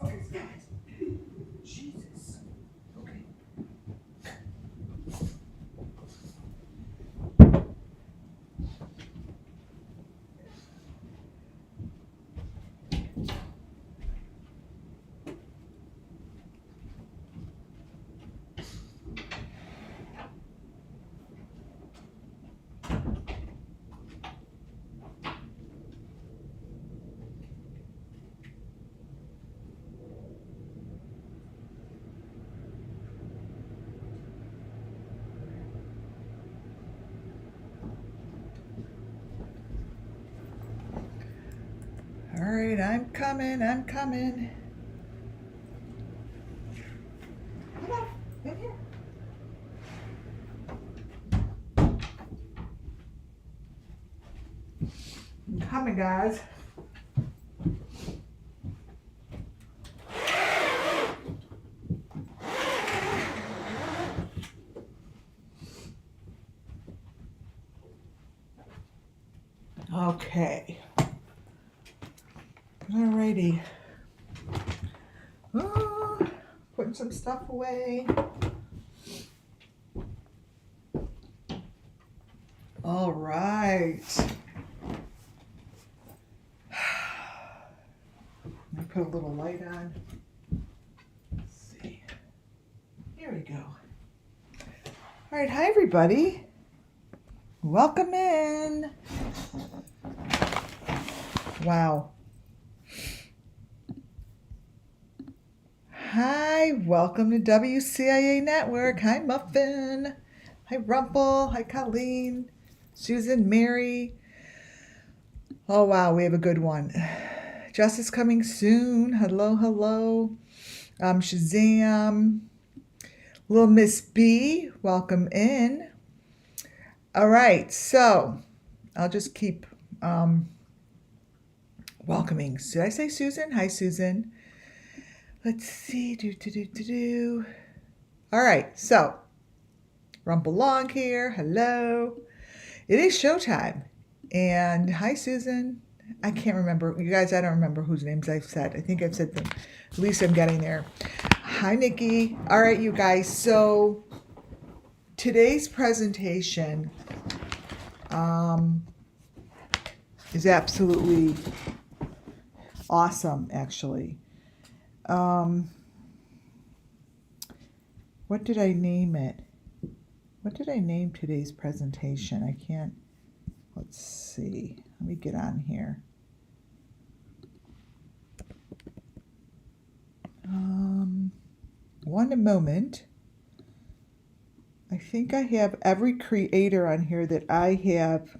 Focus, guys. Jesus. Okay. All right, I'm coming. Come on, in here. I'm coming, guys. Okay. Alrighty. Oh, putting some stuff away. All right. Let me put a little light on. Let's see. Here we go. All right. Hi, everybody. Welcome in. Wow. Hi, welcome to WCIA Network. Hi, Muffin. Hi, Rumple. Hi, Colleen. Susan, Mary. Oh, wow, we have a good one. Justice coming soon. Hello, hello. Shazam. Little Miss B, welcome in. All right, so I'll just keep welcoming. Did I say Susan? Hi, Susan. Let's see. All right, so Rumple Long here. Hello. It is showtime. And hi, Susan. I can't remember. You guys, I don't remember whose names I've said. I think I've said them. At least I'm getting there. Hi, Nikki. All right, you guys. So today's presentation is absolutely awesome, actually. What did I name it? What did I name today's presentation? I can't. Let's see. Let me get on here. One moment. I think I have every creator on here that I have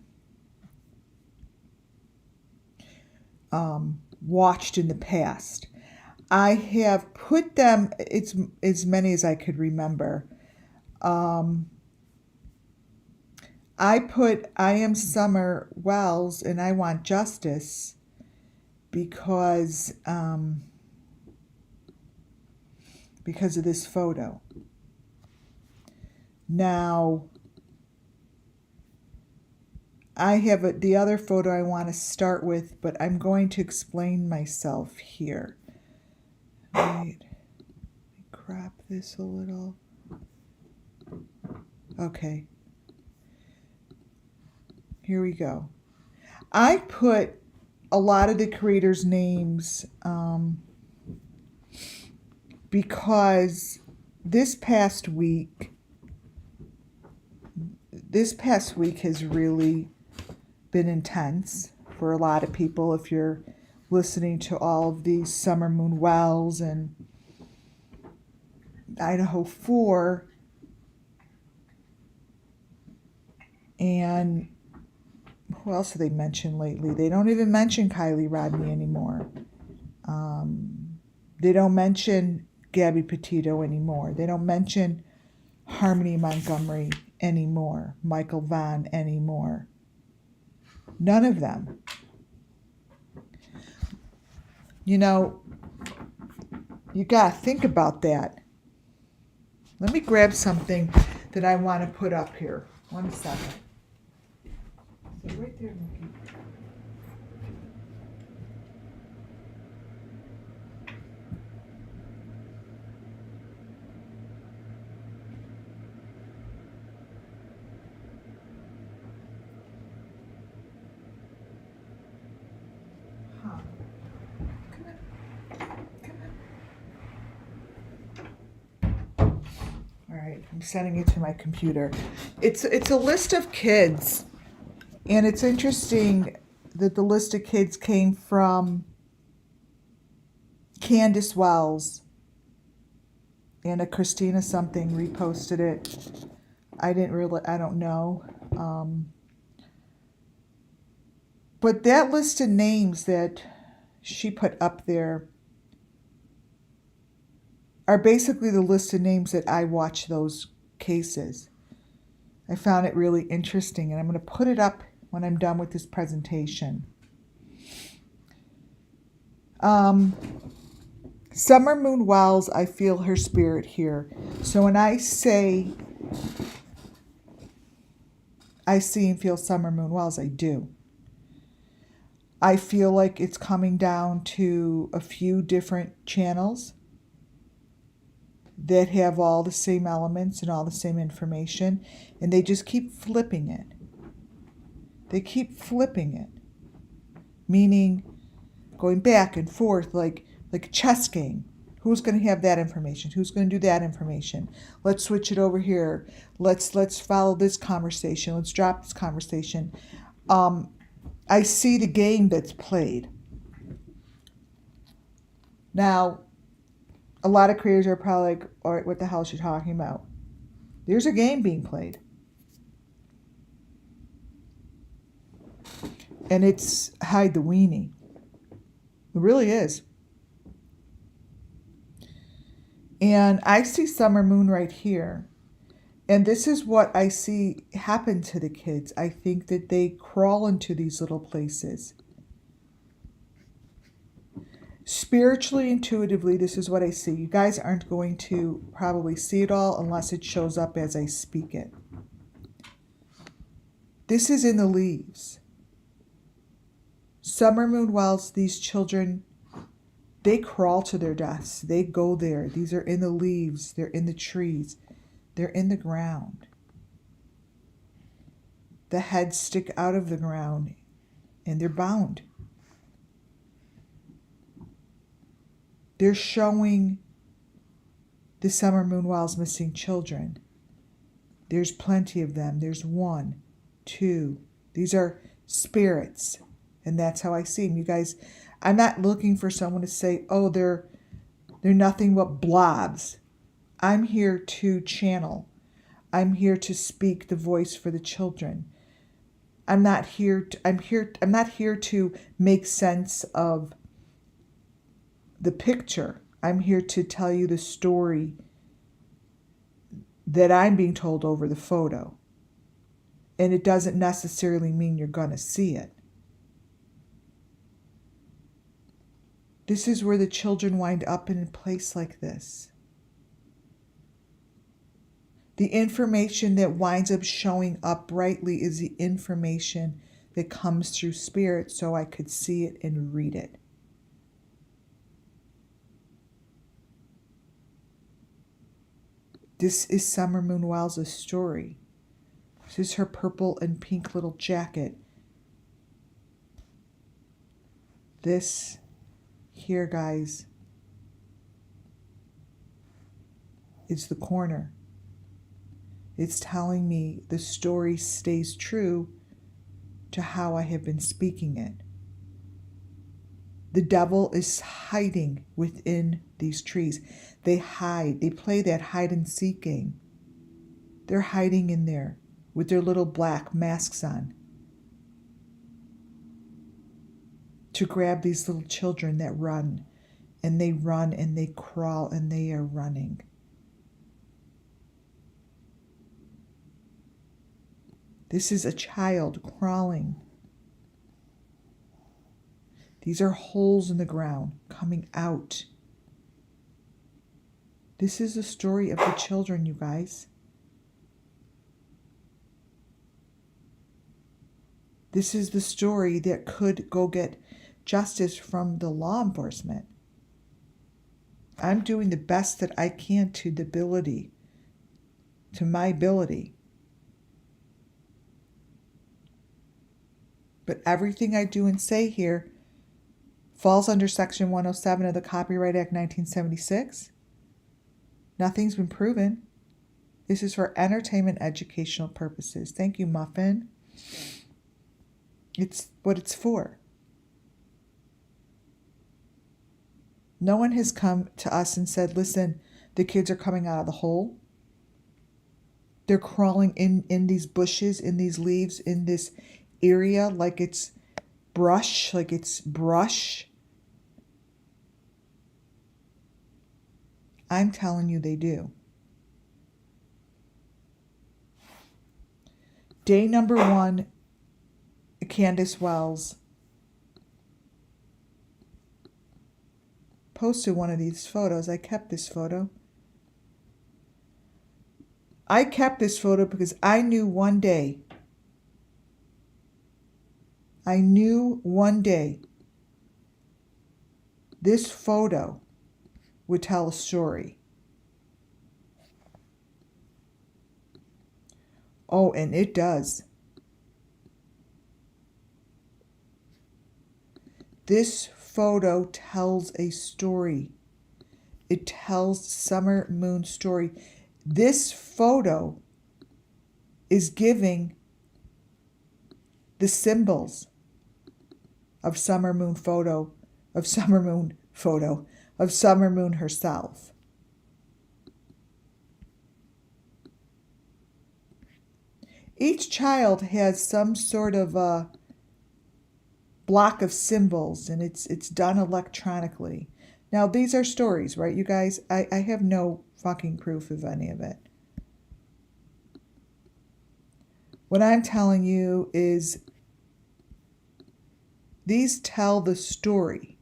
watched in the past. I have put them, it's as many as I could remember. I put I Am SUMMERWELLS and I Want Justice because of this photo. Now, I have the other photo I want to start with, but I'm going to explain myself here. Wait, let me crop this a little. Okay. Here we go. I put a lot of the creators' names because this past week has really been intense for a lot of people. If you're listening to all of these Summer Moon Wells and Idaho 4 and who else have they mentioned lately? They don't even mention Kylie Rodney anymore. They don't mention Gabby Petito anymore. They don't mention Harmony Montgomery anymore. Michael Vaughn anymore. None of them. You know, you got to think about that. Let me grab something that I want to put up here. 1 second. So right there, Nikki. I'm sending it to my computer. It's a list of kids, and it's interesting that the list of kids came from Candace Wells, and a Christina something reposted it. I don't know. But that list of names that she put up there are basically the list of names that I watch those cases. I found it really interesting, and I'm going to put it up when I'm done with this presentation. Summer Moon Wells, I feel her spirit here. So when I say I see and feel Summer Moon Wells, I do. I feel like it's coming down to a few different channels that have all the same elements and all the same information, and they just keep flipping it. They keep flipping it, meaning going back and forth like a chess game. Who's going to have that information? Who's going to do that information? Let's switch it over here. Let's follow this conversation. Let's drop this conversation. I see the game that's played. Now, a lot of creators are probably like, all right, what the hell is she talking about? There's a game being played. And it's hide the weenie. It really is. And I see Summer Moon right here. And this is what I see happen to the kids. I think that they crawl into these little places. Spiritually, intuitively, this is what I see. You guys aren't going to probably see it all unless it shows up as I speak it. This is in the leaves. Summer Moon Wells, these children, they crawl to their deaths. They go there. These are in the leaves. They're in the trees. They're in the ground. The heads stick out of the ground and they're bound. They're showing the Summer Moon Wells missing children. There's plenty of them. There's 1, 2. These are spirits. And that's how I see them. You guys, I'm not looking for someone to say, oh, they're nothing but blobs. I'm here to channel. I'm here to speak the voice for the children. I'm not here to make sense of the picture. I'm here to tell you the story that I'm being told over the photo. And it doesn't necessarily mean you're going to see it. This is where the children wind up in a place like this. The information that winds up showing up brightly is the information that comes through spirit, so I could see it and read it. This is Summer Moon Wells' story. This is her purple and pink little jacket. This here, guys, is the corner. It's telling me the story stays true to how I have been speaking it. The devil is hiding within these trees. They hide. They play that hide and seek game. They're hiding in there with their little black masks on to grab these little children that run and they crawl and they are running. This is a child crawling. These are holes in the ground coming out. This is the story of the children, you guys. This is the story that could go get justice from the law enforcement. I'm doing the best that I can to my ability. But everything I do and say here falls under Section 107 of the Copyright Act 1976. Nothing's been proven. This is for entertainment, educational purposes. Thank you, Muffin. It's what it's for. No one has come to us and said, listen, the kids are coming out of the hole. They're crawling in these bushes, in these leaves, in this area like it's brush, I'm telling you they do. Day number 1, Candace Wells posted one of these photos. I kept this photo. I kept this photo because I knew one day this photo would tell a story. Oh, and it does. This photo tells a story. It tells Summer Moon's story. This photo is giving the symbols of Summer Moon herself. Each child has some sort of a block of symbols, and it's done electronically. Now, these are stories, right, you guys? I have no fucking proof of any of it. What I'm telling you is these tell the story.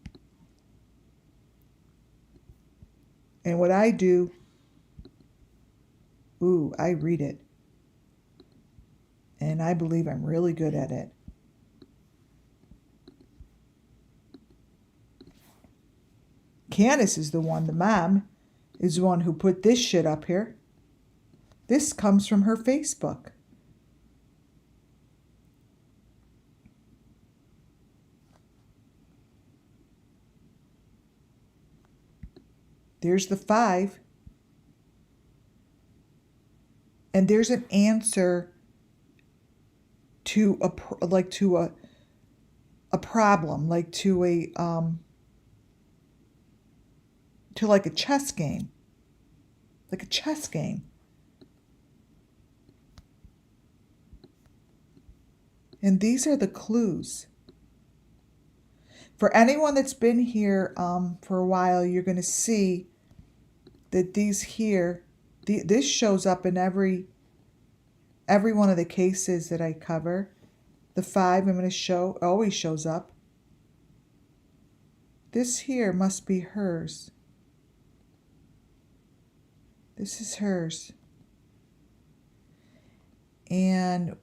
And what I do, I read it. And I believe I'm really good at it. Candace is the mom is the one who put this shit up here. This comes from her Facebook. There's the 5. And there's an answer to a problem, like to like a chess game. Like a chess game. And these are the clues. For anyone that's been here for a while, you're going to see that these here, this shows up in every one of the cases that I cover. The 5 I'm going to show always shows up. This here must be hers. This is hers. And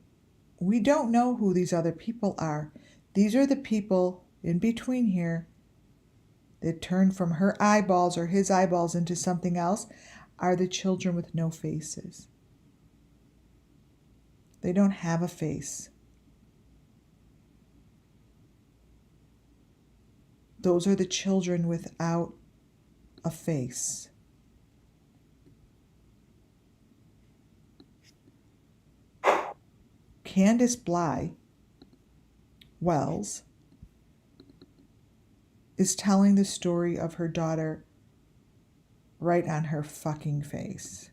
we don't know who these other people are. These are the people in between here that turn from her eyeballs or his eyeballs into something else, are the children with no faces. They don't have a face. Those are the children without a face. Candace Wells is telling the story of her daughter right on her fucking face.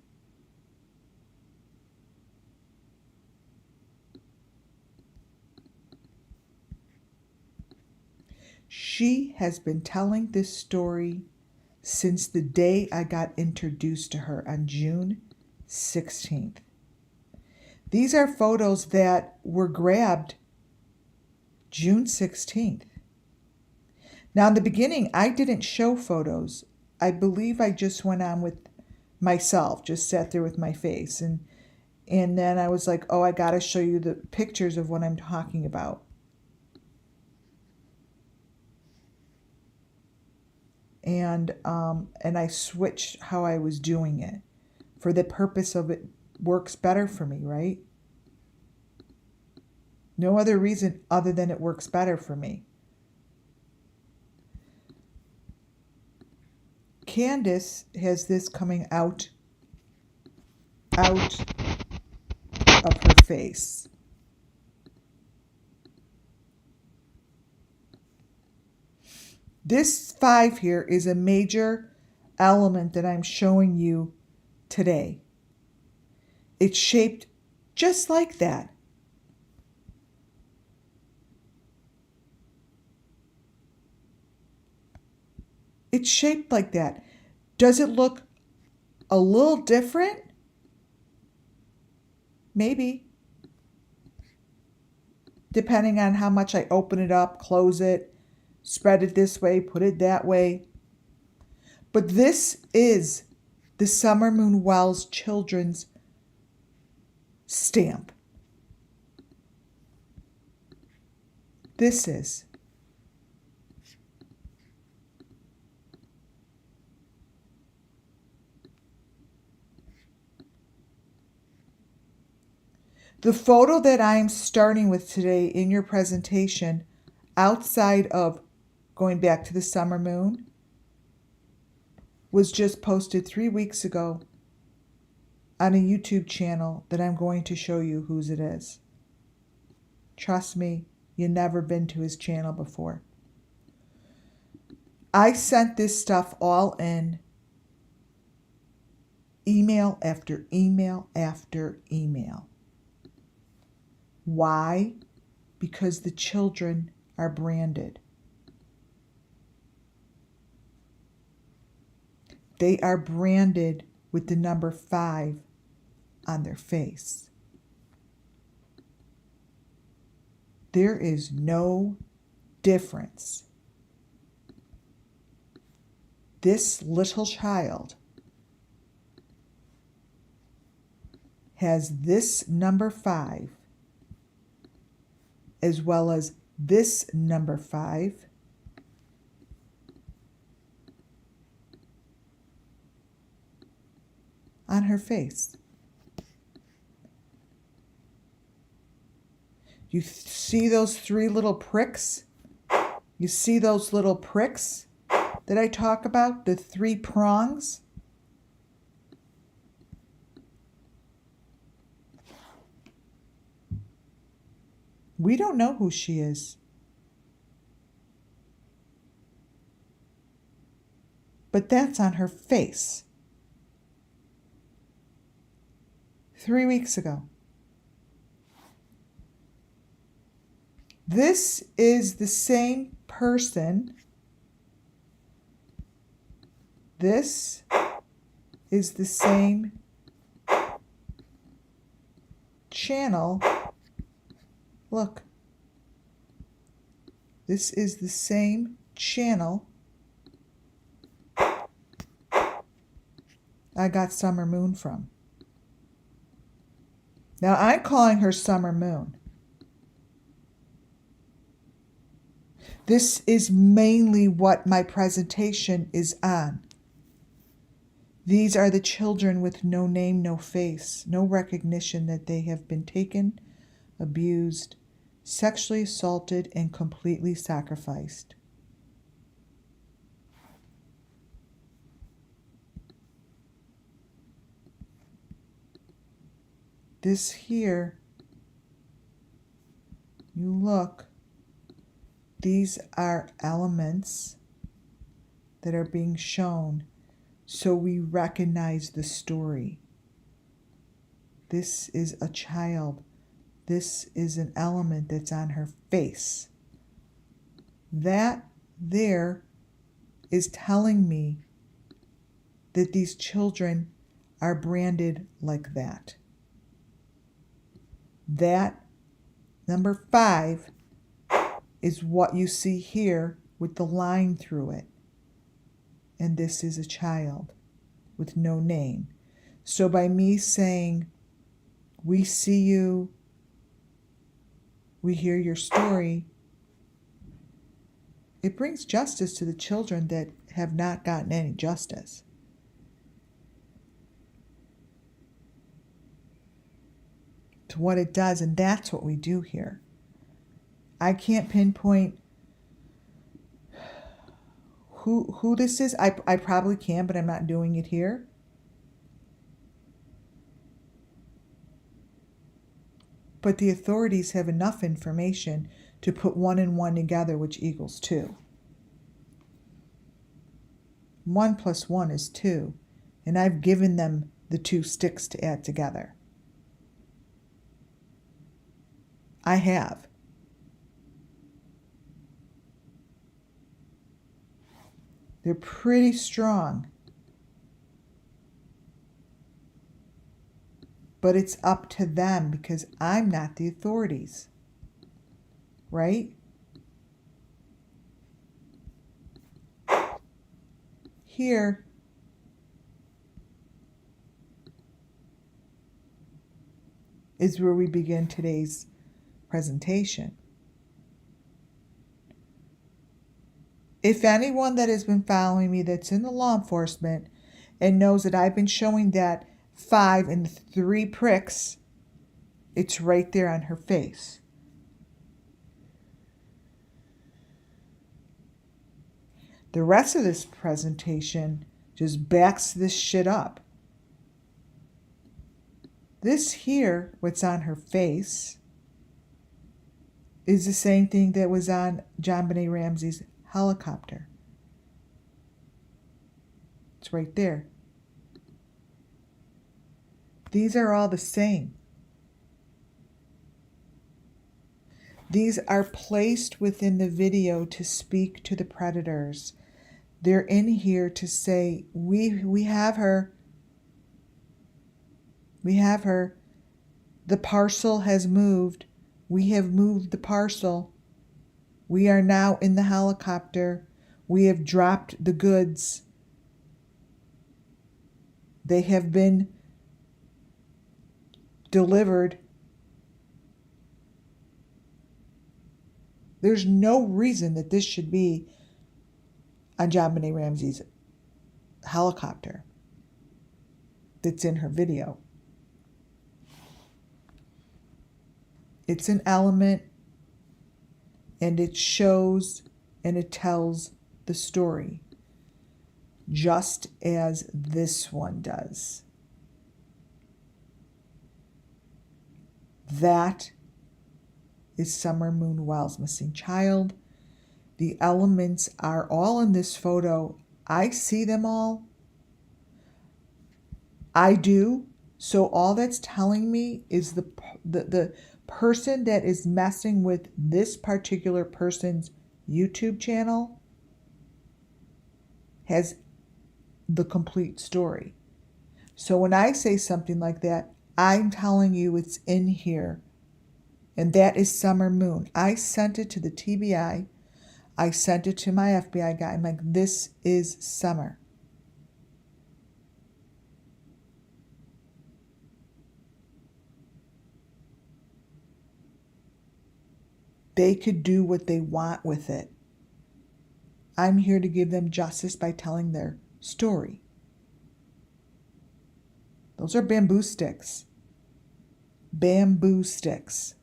She has been telling this story since the day I got introduced to her on June 16th. These are photos that were grabbed June 16th. Now, in the beginning, I didn't show photos. I believe I just went on with myself, just sat there with my face. And then I was like, I got to show you the pictures of what I'm talking about. And I switched how I was doing it for the purpose of it works better for me, right? No other reason other than it works better for me. Candace has this coming out out of her face. This 5 here is a major element that I'm showing you today. It's shaped just like that. It's shaped like that. Does it look a little different? Maybe. Depending on how much I open it up, close it, spread it this way, put it that way. But this is the SUMMERWELLS children's stamp. This is. The photo that I am starting with today in your presentation, outside of going back to the summer moon, was just posted 3 weeks ago on a YouTube channel that I'm going to show you whose it is. Trust me, you've never been to his channel before. I sent this stuff all in, email after email after email. Why? Because the children are branded. They are branded with the number 5 on their face. There is no difference. This little child has this number 5 as well as this number 5 on her face. You see those 3 little pricks? You see those little pricks that I talk about? The 3 prongs? We don't know who she is. But that's on her face. 3 weeks ago. This is the same person. This is the same channel. Look. This is the same channel I got Summer Moon from. Now I'm calling her Summer Moon. This is mainly what my presentation is on. These are the children with no name, no face, no recognition that they have been taken, abused, sexually assaulted, and completely sacrificed. This here, you look, these are elements that are being shown so we recognize the story. This is a child. This is an element that's on her face. That there is telling me that these children are branded like that. That number 5 is what you see here with the line through it. And this is a child with no name. So by me saying, we see you, we hear your story, it brings justice to the children that have not gotten any justice. To what it does, and that's what we do here. I can't pinpoint who this is. I probably can, but I'm not doing it here. But the authorities have enough information to put 1 and 1 together, which equals 2. 1 plus 1 is 2. And I've given them the 2 sticks to add together. I have. They're pretty strong. But it's up to them because I'm not the authorities. Right? Here, is where we begin today's presentation. If anyone that has been following me that's in the law enforcement and knows that I've been showing that 5 and 3 pricks, it's right there on her face. The rest of this presentation just backs this shit up. This here, what's on her face, is the same thing that was on JonBenet Ramsey's helicopter. It's right there. These are all the same. These are placed within the video to speak to the predators. They're in here to say, we have her. We have her. The parcel has moved. We have moved the parcel. We are now in the helicopter. We have dropped the goods. They have been delivered. There's no reason that this should be on JonBenet Ramsey's helicopter that's in her video. It's an element, and it shows and it tells the story, just as this one does. That is Summer Moon Wells' missing child. The elements are all in this photo. I see them all. I do. So all that's telling me is the person that is messing with this particular person's YouTube channel has the complete story. So when I say something like that, I'm telling you it's in here. And that is Summer Moon. I sent it to the TBI. I sent it to my FBI guy. I'm like, this is Summer. They could do what they want with it. I'm here to give them justice by telling their story. Those are bamboo sticks. Bamboo sticks.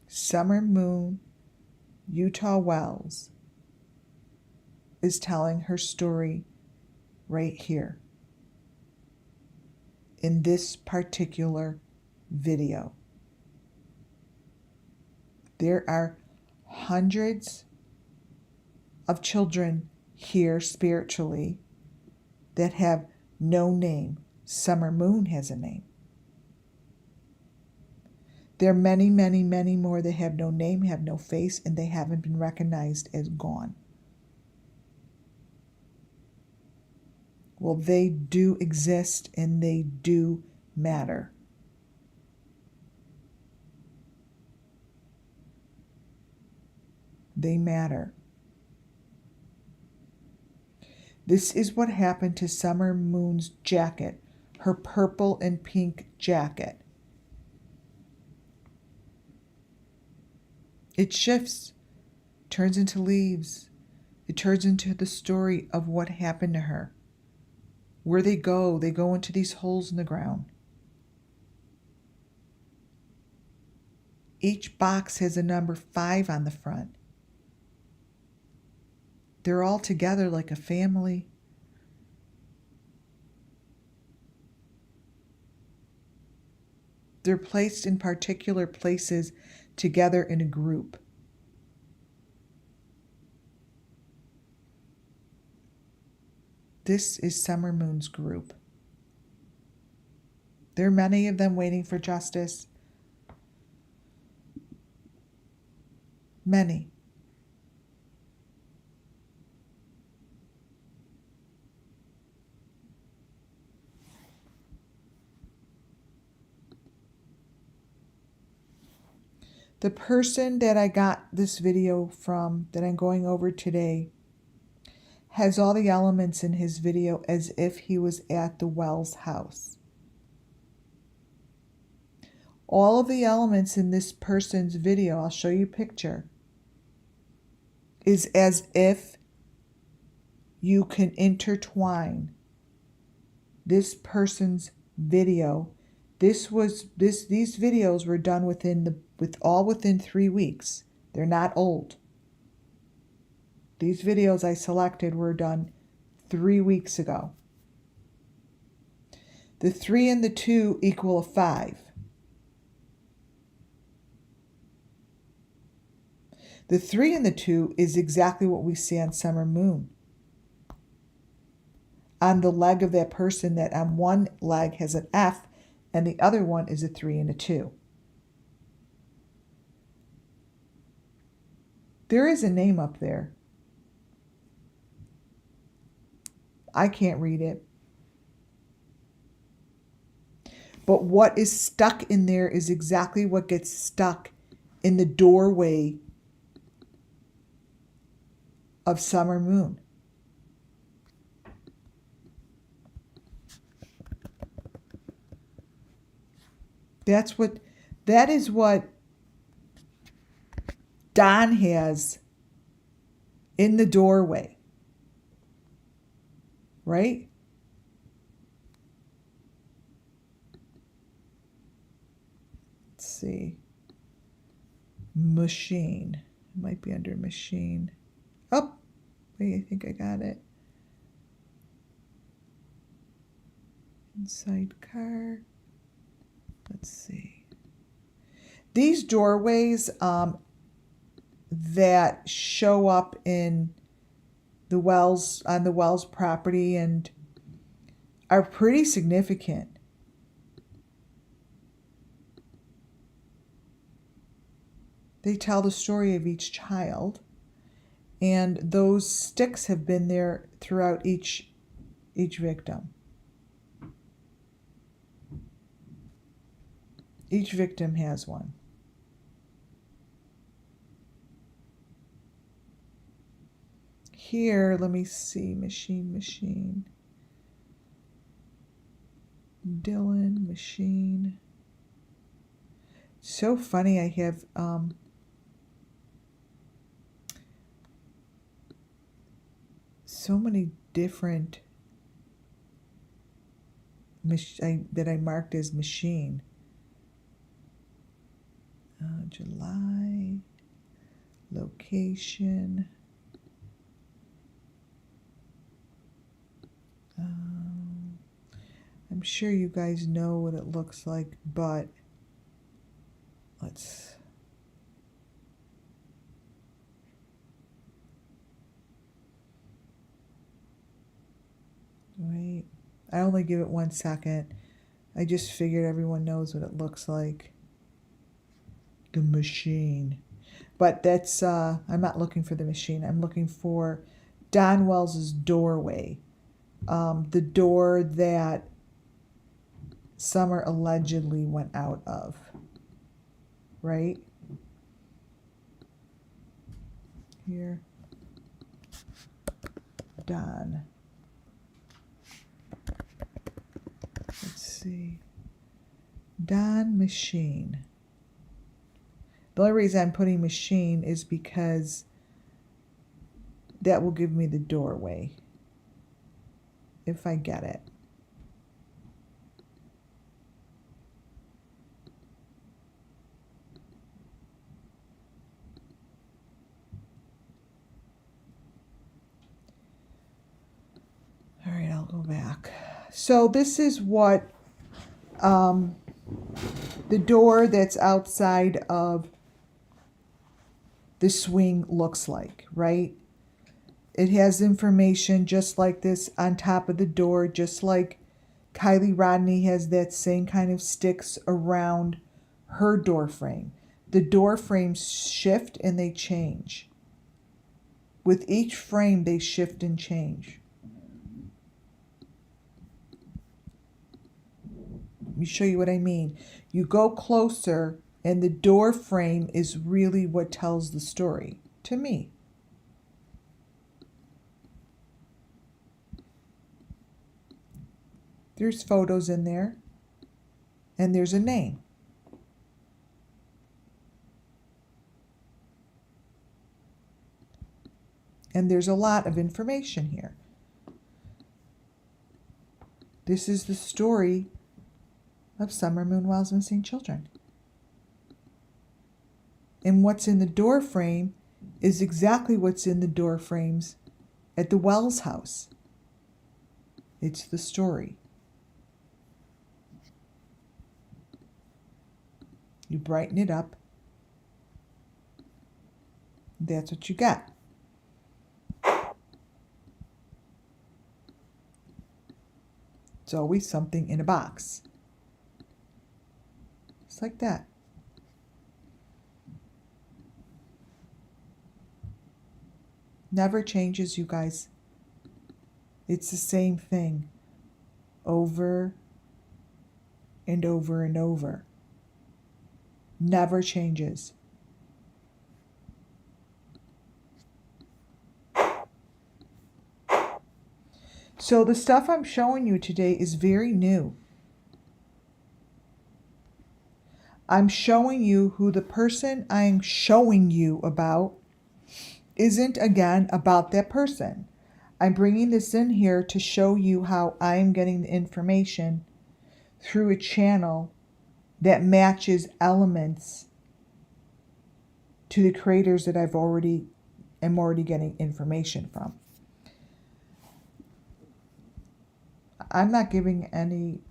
Summer Moon, Utah Wells is telling her story right here in this particular video. There are hundreds of children here spiritually that have no name. Summer Moon has a name. There are many, many, many more that have no name, have no face, and they haven't been recognized as gone. Well, they do exist and they do matter. They matter. This is what happened to Summer Moon's jacket, her purple and pink jacket. It shifts, turns into leaves. It turns into the story of what happened to her. Where they go into these holes in the ground. Each box has a number 5 on the front. They're all together like a family. They're placed in particular places together in a group. This is Summer Moon's group. There are many of them waiting for justice. Many. The person that I got this video from, that I'm going over today, has all the elements in his video as if he was at the Wells house. All of the elements in this person's video, I'll show you a picture, is as if you can intertwine this person's video. These videos were done within 3 weeks. They're not old. These videos I selected were done 3 weeks ago. The 3 and the 2 equal a 5. The 3 and the 2 is exactly what we see on Summer Moon. On the leg of that person, that on one leg has an F and the other one is a 3 and a 2. There is a name up there. I can't read it. But what is stuck in there is exactly what gets stuck in the doorway of Summer Moon. That is what Don has in the doorway. Right? Let's see. Machine. It might be under machine. Oh, wait, I think I got it. Inside car. Let's see. These doorways that show up in the Wells, on the Wells property, and are pretty significant. They tell the story of each child, and those sticks have been there throughout each victim. Each victim has one. Here, let me see, machine. Dylan, machine. So funny, I have so many different that I marked as machine. July, location. I'm sure you guys know what it looks like, but let's... Wait, I only give it 1 second. I just figured everyone knows what it looks like. The machine. But that's, I'm not looking for the machine. I'm looking for Donwell's doorway. The door that Summer allegedly went out of. Right? Here. Don. Let's see. Don machine. The only reason I'm putting machine is because that will give me the doorway. If I get it. So this is what the door that's outside of the swing looks like, right? It has information just like this on top of the door, just like Kylie Rodney has that same kind of sticks around her door frame. The door frames shift and they change. With each frame, they shift and change. Let me show you what I mean. You go closer, and the door frame is really what tells the story to me. There's photos in there, and there's a name. And there's a lot of information here. This is the story of Summer Moonwell's missing children. And what's in the door frame is exactly what's in the door frames at the Wells house. It's the story. You brighten it up. That's what you get. It's always something in a box. Just like that. Never changes, you guys. It's the same thing over and over and over. Never changes. So the stuff I'm showing you today is very new. I'm showing you who the person I'm showing you about isn't, again, about that person. I'm bringing this in here to show you how I'm getting the information through a channel that matches elements to the creators that I'm already getting information from. I'm not giving any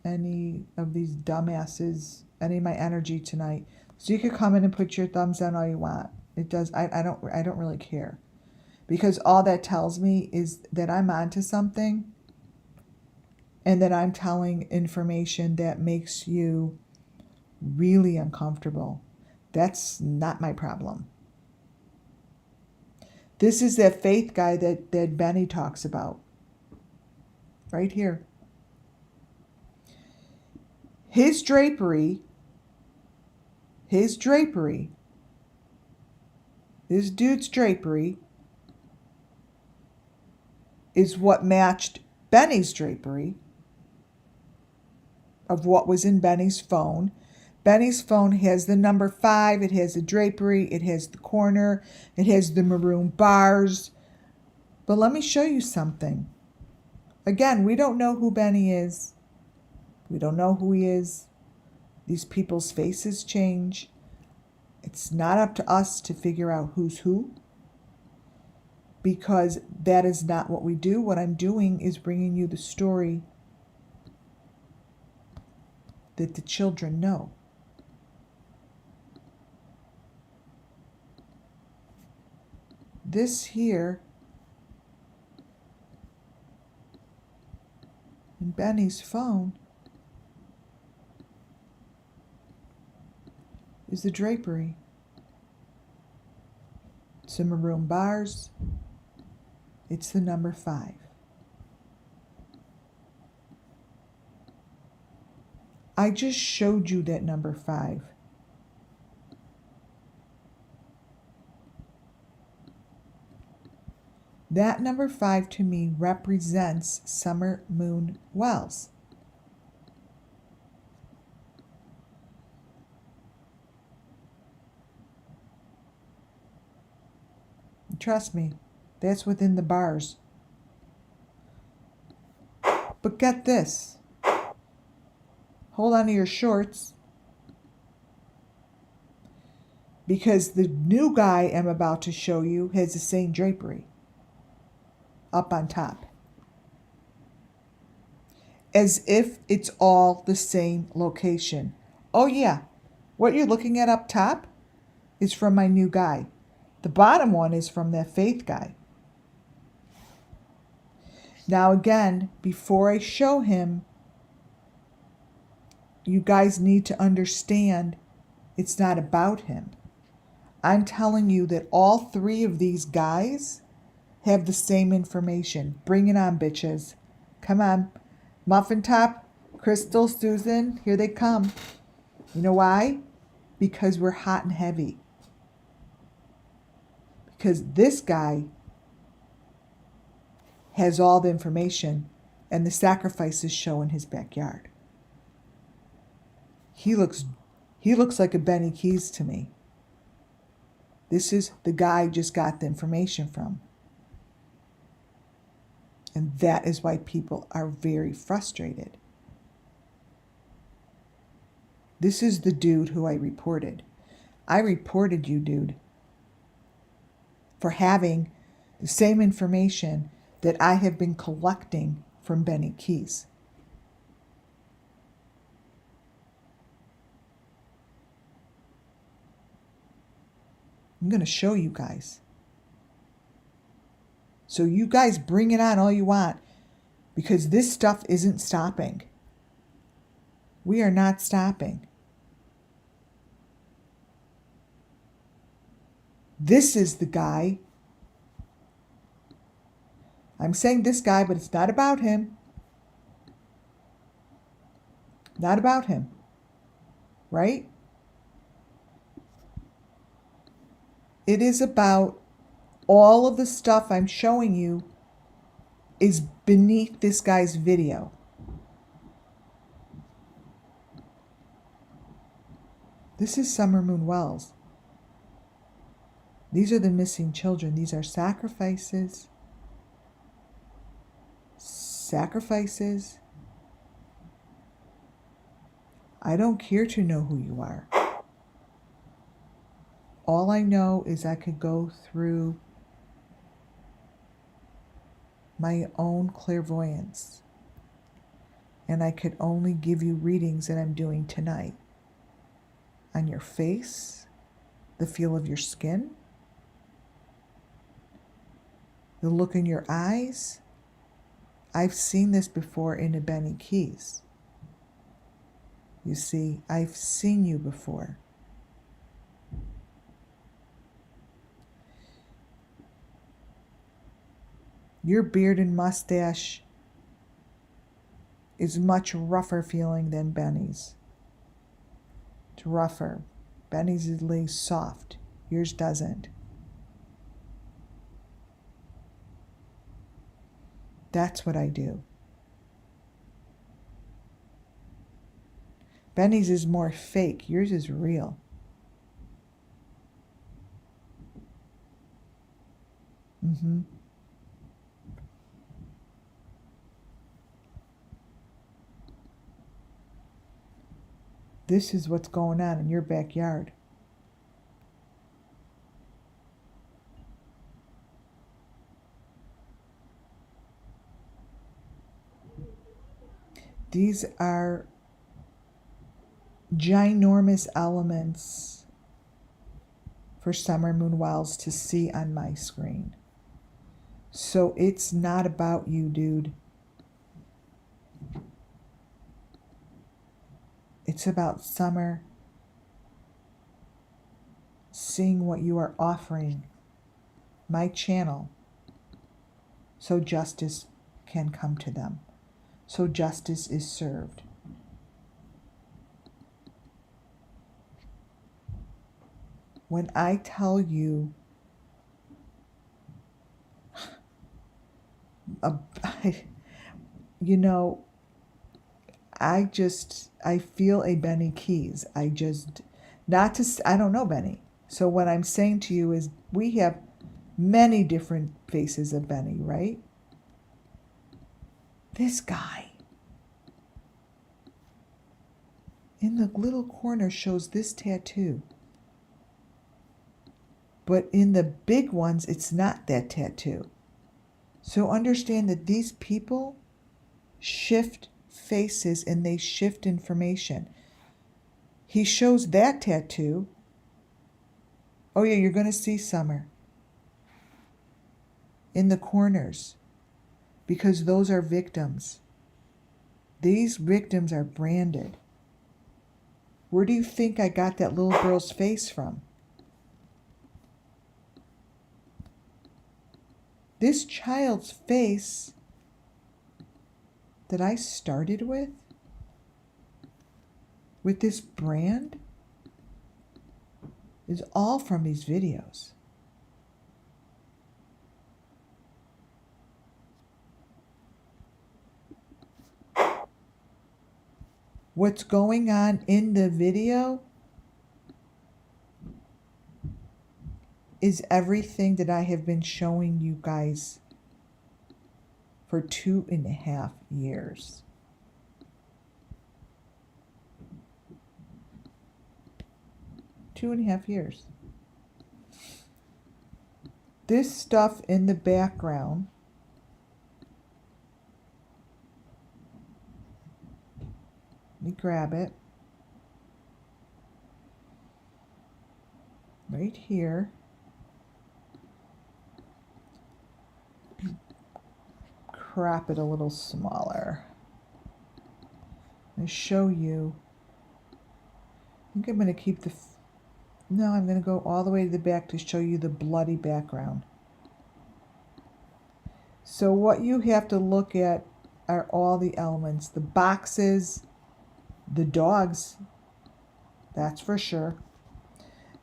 of these dumbasses any of my energy tonight. So you could come in and put your thumbs down all you want. It does. I don't really care, because all that tells me is that I'm onto something, and that I'm telling information that makes you really uncomfortable. That's not my problem. This is that faith guy that Benny talks about. Right here. His drapery, this dude's drapery, is what matched Benny's drapery of what was in Benny's phone. Benny's phone has the number 5, it has the drapery, it has the corner, it has the maroon bars. But let me show you something. Again, we don't know who Benny is. We don't know who he is. These people's faces change. It's not up to us to figure out who's who, because that is not what we do. What I'm doing is bringing you the story that the children know. This here in Benny's phone is the drapery. Some maroon bars. It's the number 5. I just showed you that number 5. That number 5 to me represents Summer Moon Wells. Trust me, that's within the bars. But get this. Hold on to your shorts, because the new guy I'm about to show you has the same drapery up on top. as if it's all the same location. Oh yeah, what you're looking at up top is from my new guy. The bottom one is from that Faith guy. Now again, before I show him, you guys need to understand it's not about him. I'm telling you that all three of these guys have the same information. Bring it on, bitches. Come on. Muffin Top, Crystal, Susan, here they come. You know why? Because we're hot and heavy. Because this guy has all the information and the sacrifices show in his backyard. He looks like a BENNYKEYZ to me. This is the guy I just got the information from. And that is why people are very frustrated. This is the dude who I reported. I reported you, dude, for having the same information that I have been collecting from BENNYKEYZ. I'm going to show you guys. So you guys bring it on all you want, because this stuff isn't stopping. We are not stopping. This is the guy. I'm saying this guy, but it's not about him. Not about him. Right? It is about all of the stuff I'm showing you is beneath this guy's video. This is SUMMERWELLS. These are the missing children. These are sacrifices. Sacrifices. I don't care to know who you are. All I know is I could go through my own clairvoyance, and I could only give you readings that I'm doing tonight on your face, the feel of your skin, the look in your eyes. I've seen this before in a BENNYKEYZ. You see, I've seen you before. Your beard and mustache is much rougher feeling than Benny's. It's rougher. Benny's is really soft. Yours doesn't. That's what I do. Benny's is more fake. Yours is real. This is what's going on in your backyard. These are ginormous elements for SUMMERWELLS to see on my screen. So it's not about you, dude. It's about Summer seeing what you are offering my channel so justice can come to them. So justice is served. When I tell you you know, I feel a BENNYKEYZ. I don't know Benny. So what I'm saying to you is we have many different faces of Benny, right? This guy in the little corner shows this tattoo. But in the big ones, it's not that tattoo. So understand that these people shift faces and they shift information. He shows that tattoo. Oh yeah, you're going to see Summer in the corners because those are victims. These victims are branded. Where do you think I got that little girl's face from? This child's face that I started with this brand, is all from these videos. What's going on in the video is everything that I have been showing you guys for 2.5 years. Two and a half years. This stuff in the background let me grab it. Right here. Crop it a little smaller. I show you. I think I'm going to keep the... No, I'm going to go all the way to the back to show you the bloody background. So what you have to look at are all the elements. The boxes, the dogs, that's for sure.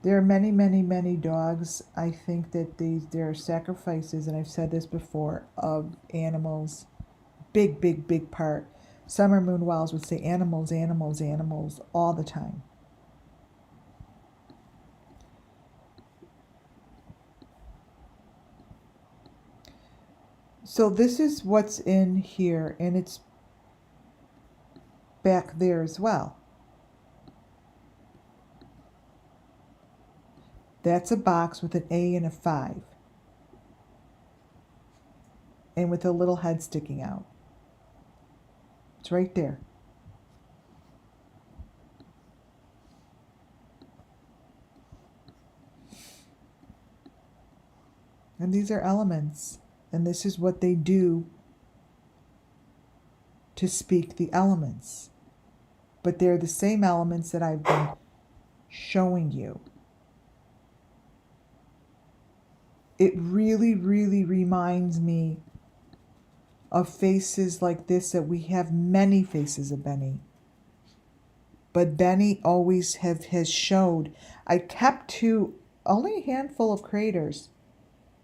There are many, many, many dogs. I think that there are sacrifices, and I've said this before, of animals. Big, big, big part. Summer Moon Wells would say animals, animals, animals all the time. So this is what's in here, and it's back there as well. That's a box with an A and a 5. And with a little head sticking out. It's right there. And these are elements. And this is what they do to speak the elements. But they're the same elements that I've been showing you. It really, really reminds me of faces like this, that we have many faces of Benny. But Benny always has showed. I kept to only a handful of creators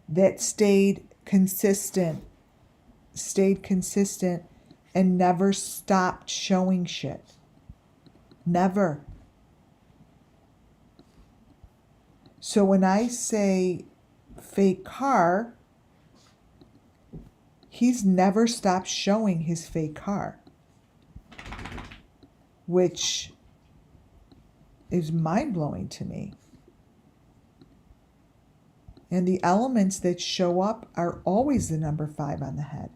that stayed consistent and never stopped showing shit. Never. So when I say fake car, he's never stopped showing his fake car, which is mind-blowing to me. And the elements that show up are always the number 5 on the head.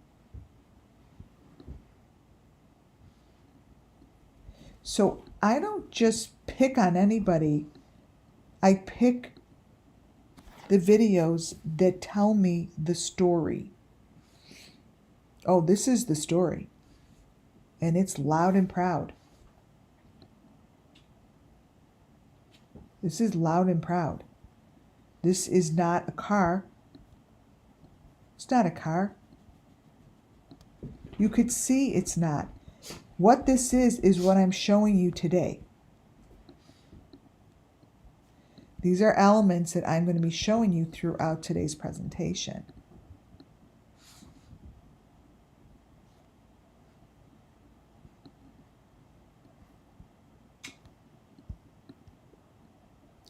So I don't just pick on anybody. I pick the videos that tell me the story. Oh, this is the story. And it's loud and proud. This is loud and proud. This is not a car. It's not a car. You could see it's not. What this is what I'm showing you today. These are elements that I'm going to be showing you throughout today's presentation.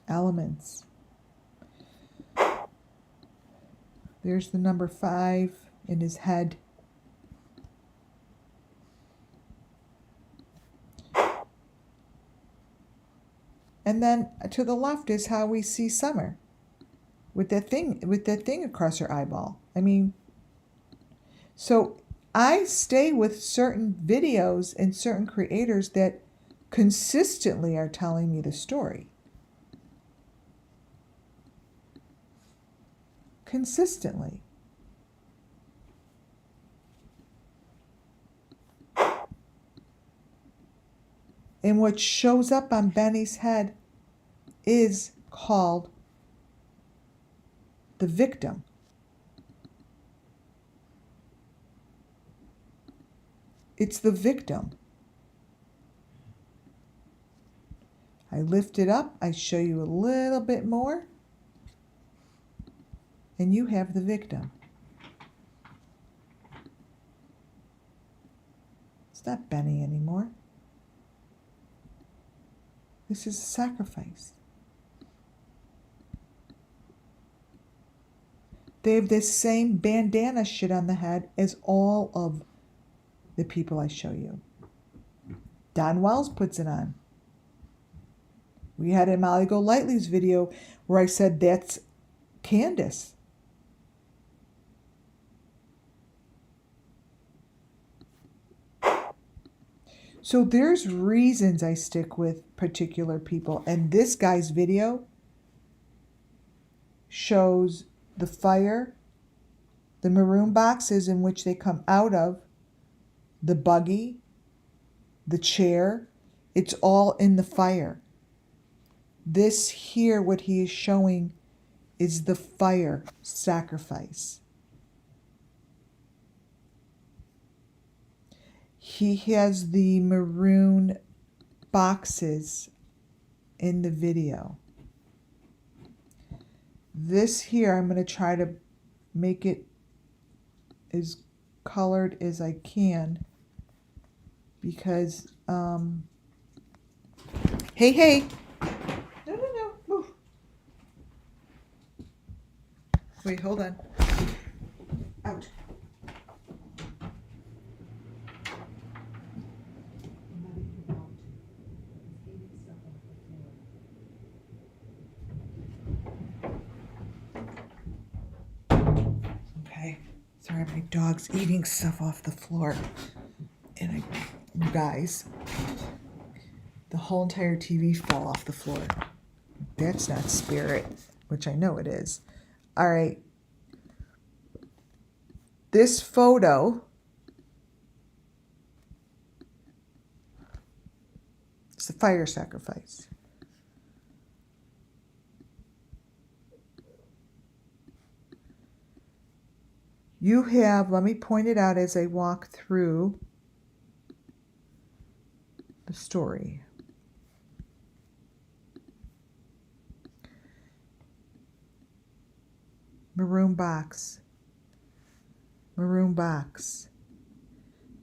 Elements. There's the number 5 in his head. And then to the left is how we see Summer with that thing across her eyeball. I mean, so I stay with certain videos and certain creators that consistently are telling me the story. Consistently. And what shows up on Benny's head is called the victim. It's the victim. I lift it up, I show you a little bit more, and you have the victim. It's not Benny anymore. This is a sacrifice. They have this same bandana shit on the head as all of the people I show you. DONWELLS puts it on. We had a Molly Go Lightly's video where I said that's Candace. So there's reasons I stick with particular people. And this guy's video shows the fire, the maroon boxes in which they come out of, the buggy, the chair. It's all in the fire. This here, what he is showing, is the fire sacrifice. He has the maroon boxes in the video. This here, I'm going to try to make it as colored as I can because, hey. No, move. Wait, hold on. Out. Okay, sorry, my dog's eating stuff off the floor. And you guys, the whole entire TV fell off the floor. That's not spirit, which I know it is. All right. This photo is the fire sacrifice. You have, let me point it out as I walk through the story. Maroon box. Maroon box.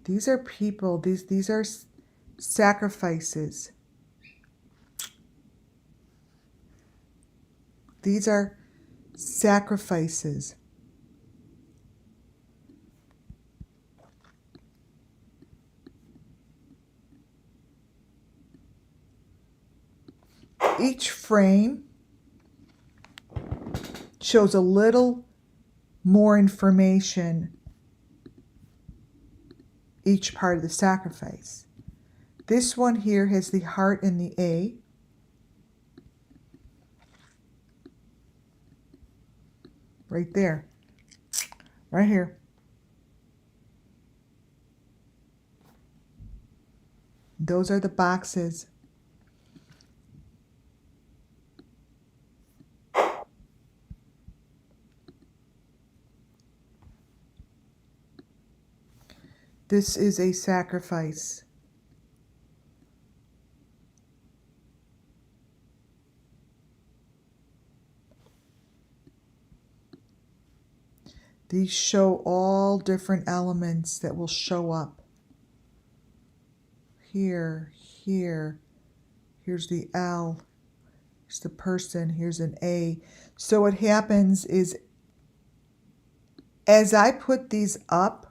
These are people, these are sacrifices. These are sacrifices. Each frame shows a little more information each part of the sacrifice. This one here has the heart and the A. Right there. Right here. Those are the boxes. This is a sacrifice. These show all different elements that will show up. Here, here's the L, here's the person, here's an A. So what happens is, as I put these up,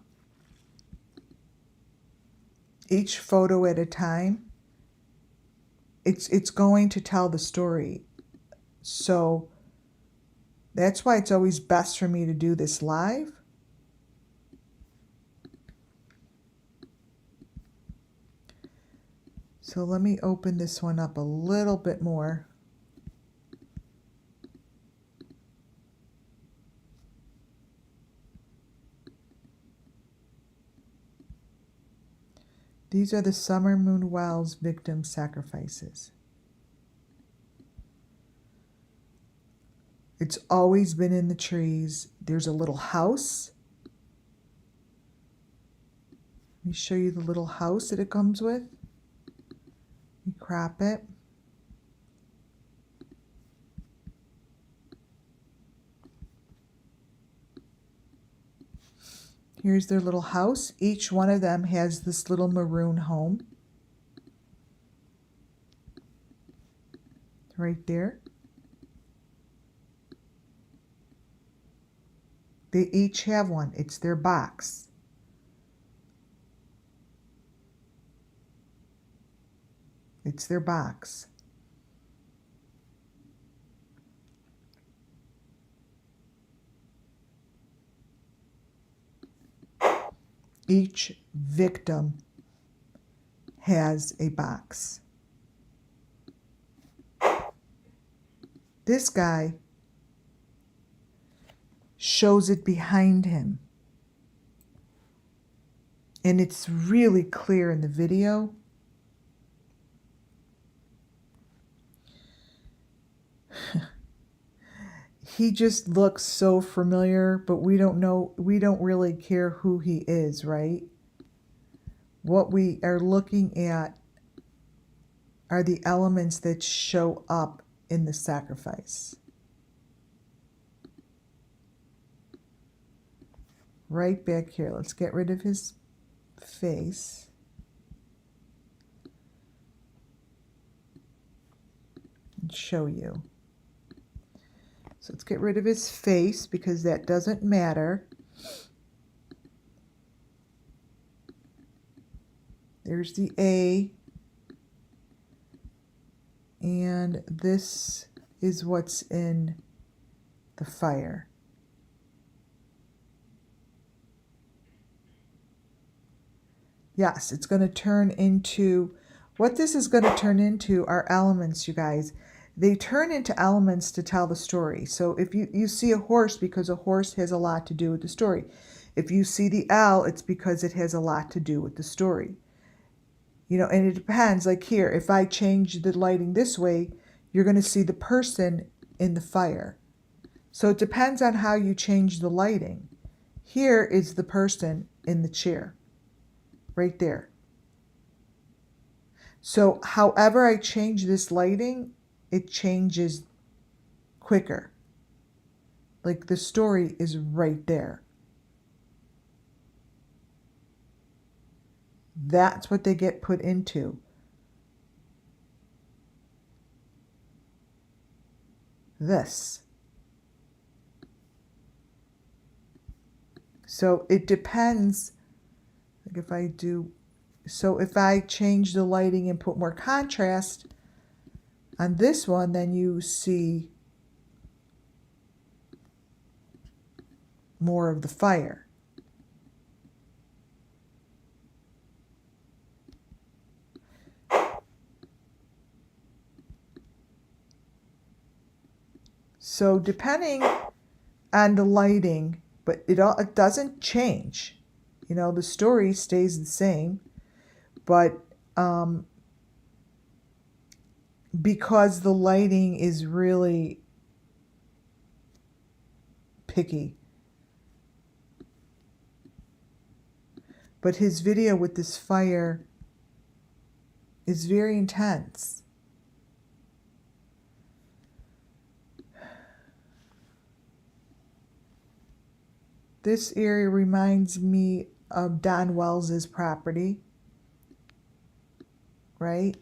each photo at a time, it's going to tell the story. So that's why it's always best for me to do this live. So let me open this one up a little bit more. These are the SUMMERWELLS victim sacrifices. It's always been in the trees. There's a little house. Let me show you the little house that it comes with. You crop it. Here's their little house. Each one of them has this little maroon home. Right there. They each have one. It's their box. It's their box. Each victim has a box. This guy shows it behind him. And it's really clear in the video. He just looks so familiar, but we don't know, we don't really care who he is, right? What we are looking at are the elements that show up in the sacrifice. Right back here. Let's get rid of his face. And show you. So let's get rid of his face because that doesn't matter. There's the A. And this is what's in the fire. Yes, it's going to turn into, what this is going to turn into are elements, you guys. They turn into elements to tell the story. So if you see a horse, because a horse has a lot to do with the story. If you see the L, it's because it has a lot to do with the story. You know, and it depends. Like here, if I change the lighting this way, you're going to see the person in the fire. So it depends on how you change the lighting. Here is the person in the chair. Right there. So however I change this lighting, it changes quicker. Like the story is right there. That's what they get put into. This. So it depends. Like if I do, so if I change the lighting and put more contrast on this one, then you see more of the fire. So depending on the lighting, but it doesn't change. You know, the story stays the same, but because the lighting is really picky. But his video with this fire is very intense. This area reminds me of DONWELLS' property, right?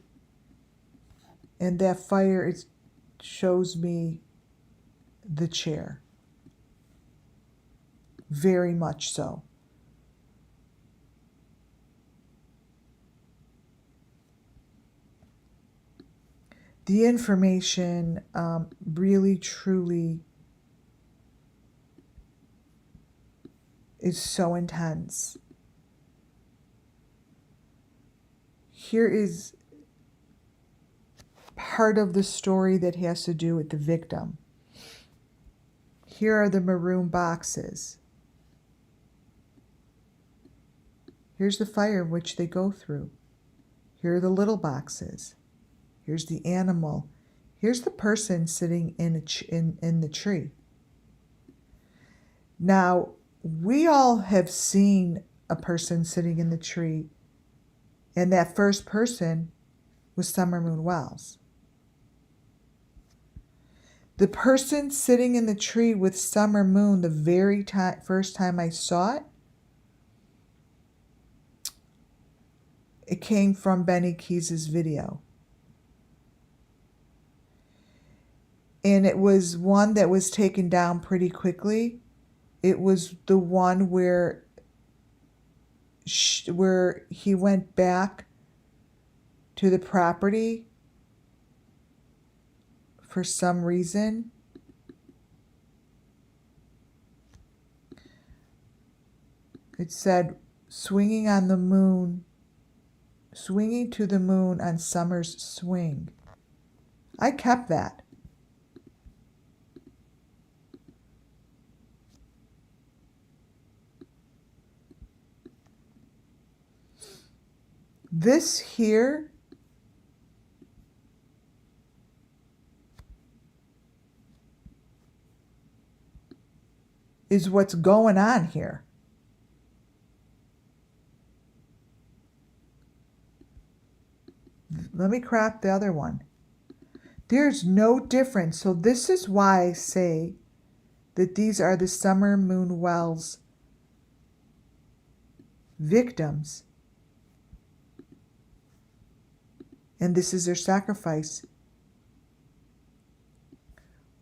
And that fire shows me the chair. Very much so. The information really, truly is so intense. Here is part of the story that has to do with the victim. Here are the maroon boxes. Here's the fire which they go through. Here are the little boxes. Here's the animal. Here's the person sitting in the tree. Now, we all have seen a person sitting in the tree, and that first person was Summer Moon Wells. The person sitting in the tree with Summer Moon, the very first time I saw it, it came from BENNYKEYZ' video. And it was one that was taken down pretty quickly. It was the one where he went back to the property for some reason. It said, swinging on the moon, swinging to the moon on summer's swing. I kept that. This here is what's going on here. Let me crop the other one. There's no difference. So this is why I say that these are the Summer Moon Wells victims. And this is their sacrifice.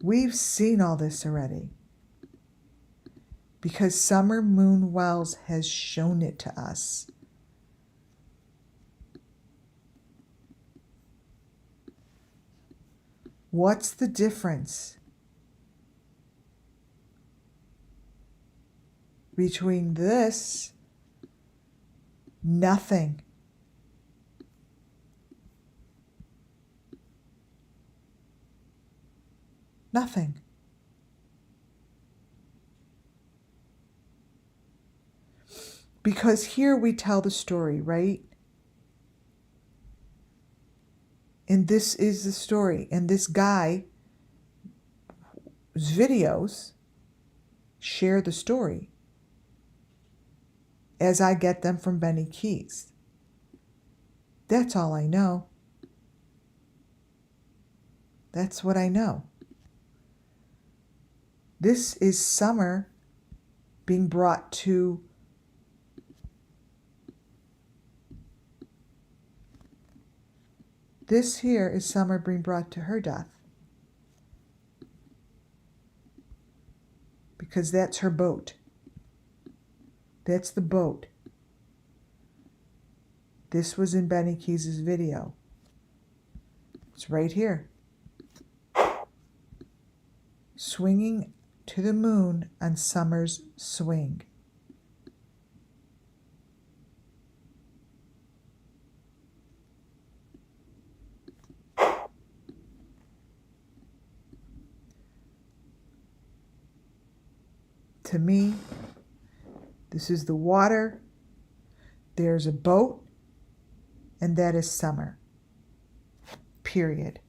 We've seen all this already, because Summer Moon Wells has shown it to us. What's the difference between this? Nothing. Nothing. Because here we tell the story, right? And this is the story. And this guy's videos share the story as I get them from BENNYKEYZ. That's all I know. That's what I know. This is Summer being brought to this here is Summer being brought to her death. Because that's her boat. That's the boat. This was in BENNYKEYZ' video. It's right here. Swinging to the moon on Summer's swing. To me, this is the water, there's a boat, and that is Summer. Period.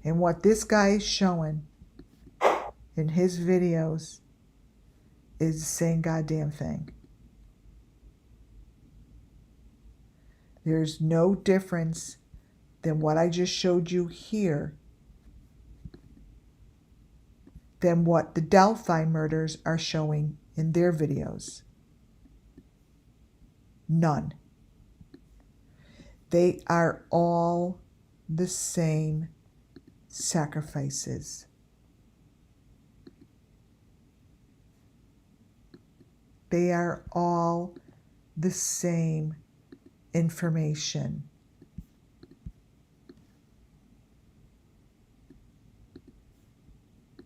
And what this guy is showing in his videos is the same goddamn thing. There's no difference than what I just showed you here than what the Delphi murders are showing in their videos. None. They are all the same sacrifices. They are all the same information.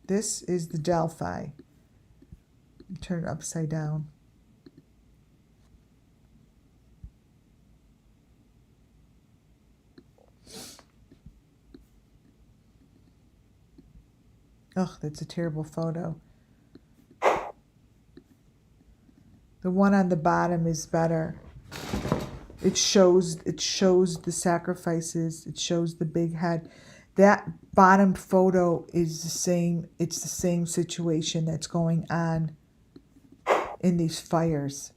This is the Delphi. Turn it upside down. Ugh, that's a terrible photo. The one on the bottom is better. It shows the sacrifices. It shows the big head. That bottom photo is the same. It's the same situation that's going on in these fires.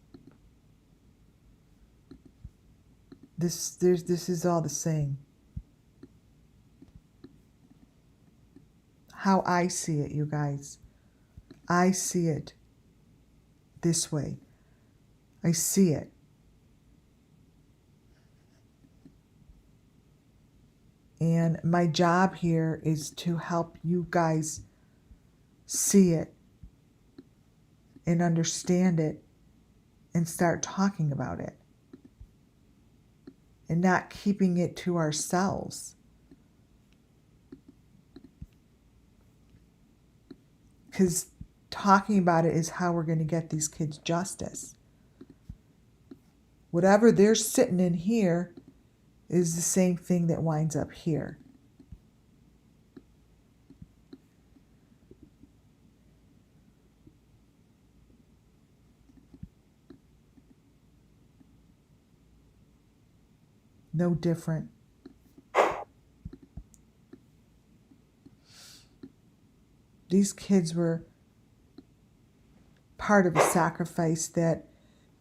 This is all the same. How I see it, you guys. I see it this way. I see it. And my job here is to help you guys see it and understand it and start talking about it and not keeping it to ourselves. Because talking about it is how we're going to get these kids justice. Whatever they're sitting in here is the same thing that winds up here. No different. These kids were part of a sacrifice that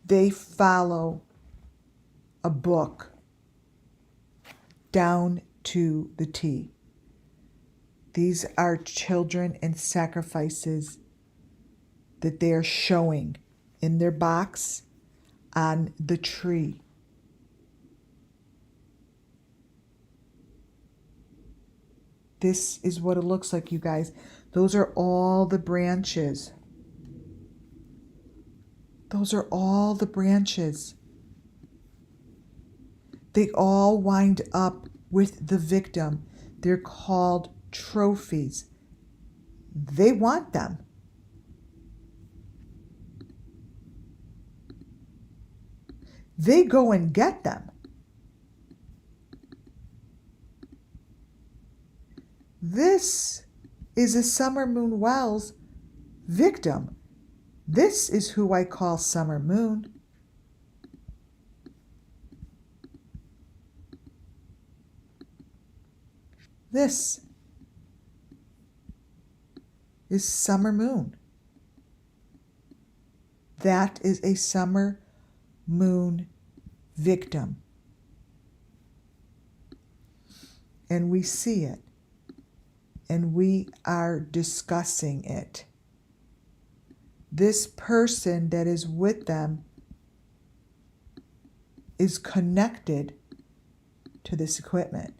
they follow a book down to the T. These are children and sacrifices that they are showing in their box on the tree. This is what it looks like, you guys. Those are all the branches. Those are all the branches. They all wind up with the victim. They're called trophies. They want them. They go and get them. This is a Summer Moon Wells victim. This is who I call Summer Moon. This is Summer Moon. That is a Summer Moon victim. And we see it. And we are discussing it. This person that is with them is connected to this equipment.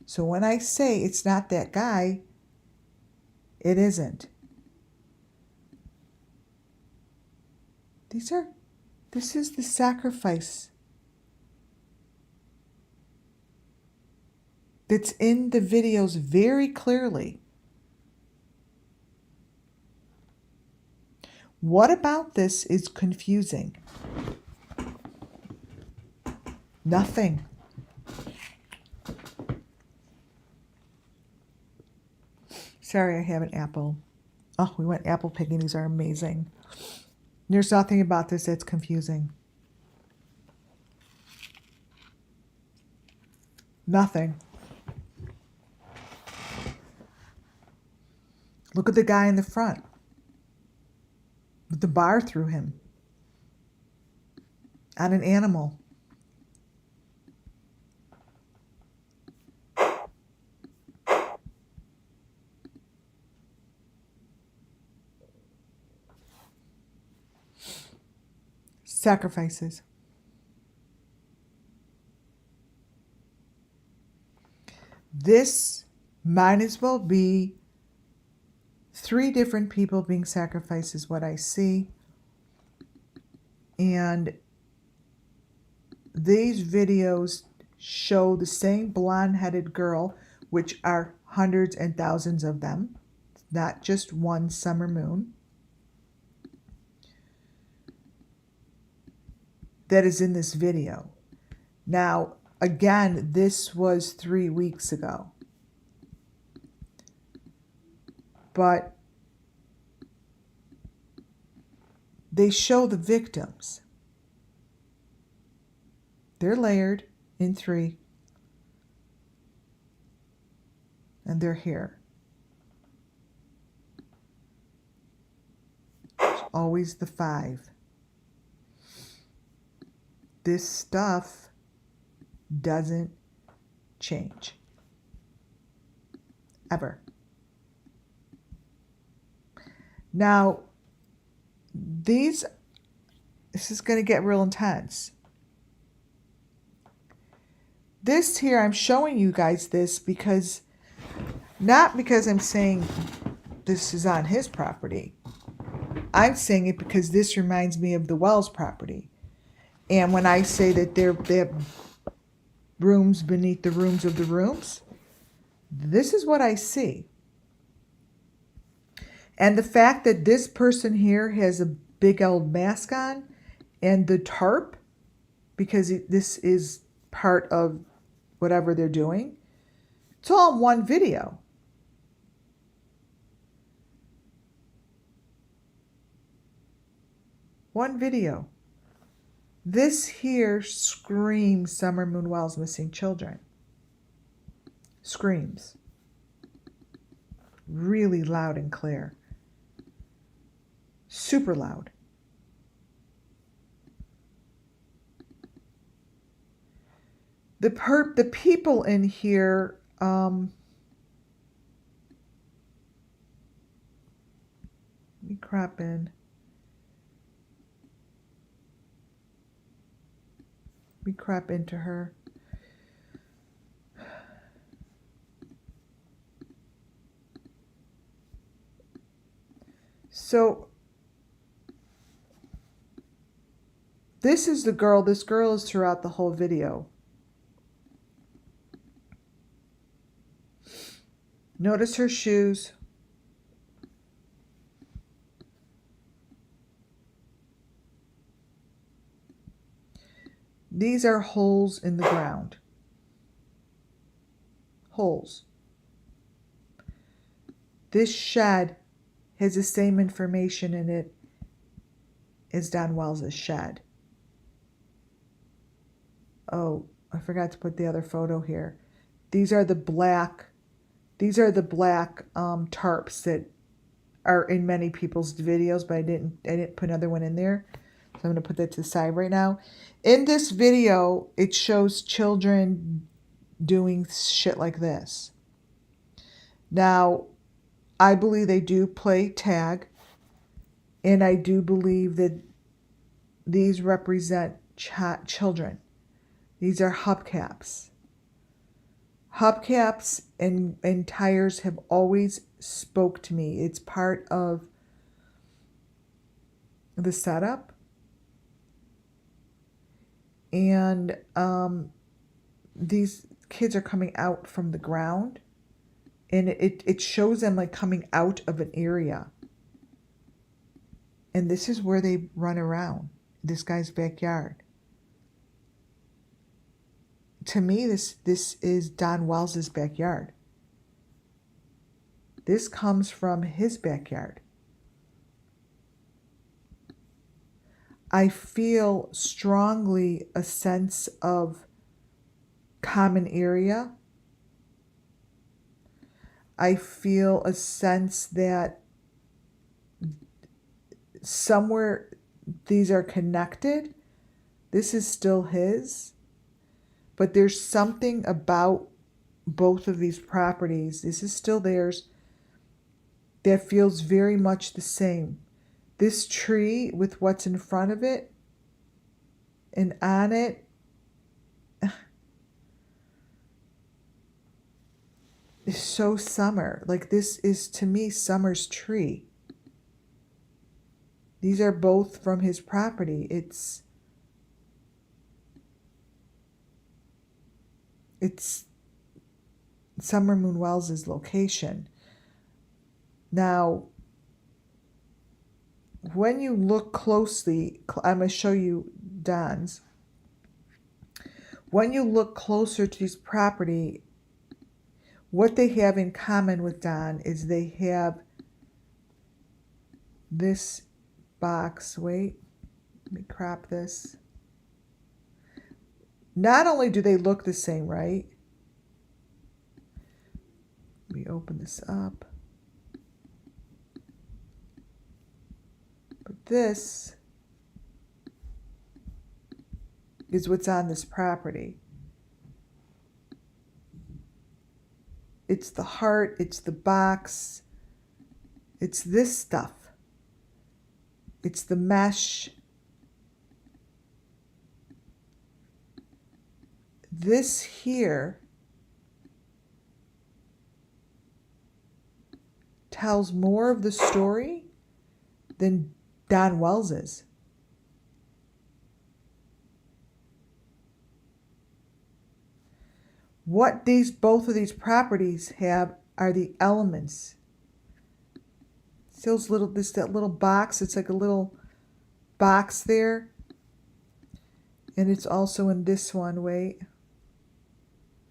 So when I say it's not that guy, it isn't. This is the sacrifice that's in the videos very clearly. What about this is confusing? Nothing. Sorry, I have an apple. Oh, we went apple picking. These are amazing. There's nothing about this that's confusing. Nothing. Look at the guy in the front with the bar through him on an animal. Sacrifices. This might as well be 3 different people being sacrificed is what I see. And these videos show the same blonde-headed girl, which are hundreds and thousands of them, not just one Summer Moon, that is in this video. Now, again, this was 3 weeks ago. but they show the victims. They're layered in 3. And they're here. It's always the 5. This stuff doesn't change. Ever. Now, this is going to get real intense. This here, I'm showing you guys this because, not because I'm saying this is on his property. I'm saying it because this reminds me of the Wells property. And when I say that they have rooms beneath the rooms of the rooms, this is what I see. And the fact that this person here has a big old mask on and the tarp, because this is part of whatever they're doing, it's all in one video. One video. This here screams Summer Moon Wells missing children. Screams. Really loud and clear. Super loud. The people in here, let me crop in. We crop into her. So this is the girl. This girl is throughout the whole video. Notice her shoes. These are holes in the ground. Holes. This shed has the same information in it as Donwells' shed. Oh, I forgot to put the other photo here. These are the black tarps that are in many people's videos, but I didn't put another one in there. So I'm going to put that to the side right now. In this video, it shows children doing shit like this. Now, I believe they do play tag, and I do believe that these represent children. These are hubcaps. Hubcaps and tires have always spoke to me. It's part of the setup. And these kids are coming out from the ground. And it shows them like coming out of an area. And this is where they run around. This guy's backyard. To me, this is Donwells' backyard. This comes from his backyard. I feel strongly a sense of common area. I feel a sense that somewhere these are connected. This is still his. But there's something about both of these properties, this is still theirs, that feels very much the same. This tree with what's in front of it and on it is so summer. Like this is, to me, summer's tree. These are both from his property. It's Summer Moon Wells' location. Now, when you look closely, I'm going to show you Don's. When you look closer to his property, what they have in common with Don is they have this box. Wait, let me crop this. Not only do they look the same, right? Let me open this up. But this is what's on this property. It's the heart, it's the box, it's this stuff. It's the mesh. This here tells more of the story than DONWELLS. What both of these properties have are the elements. See that little box? It's like a little box there. And it's also in this one. Wait.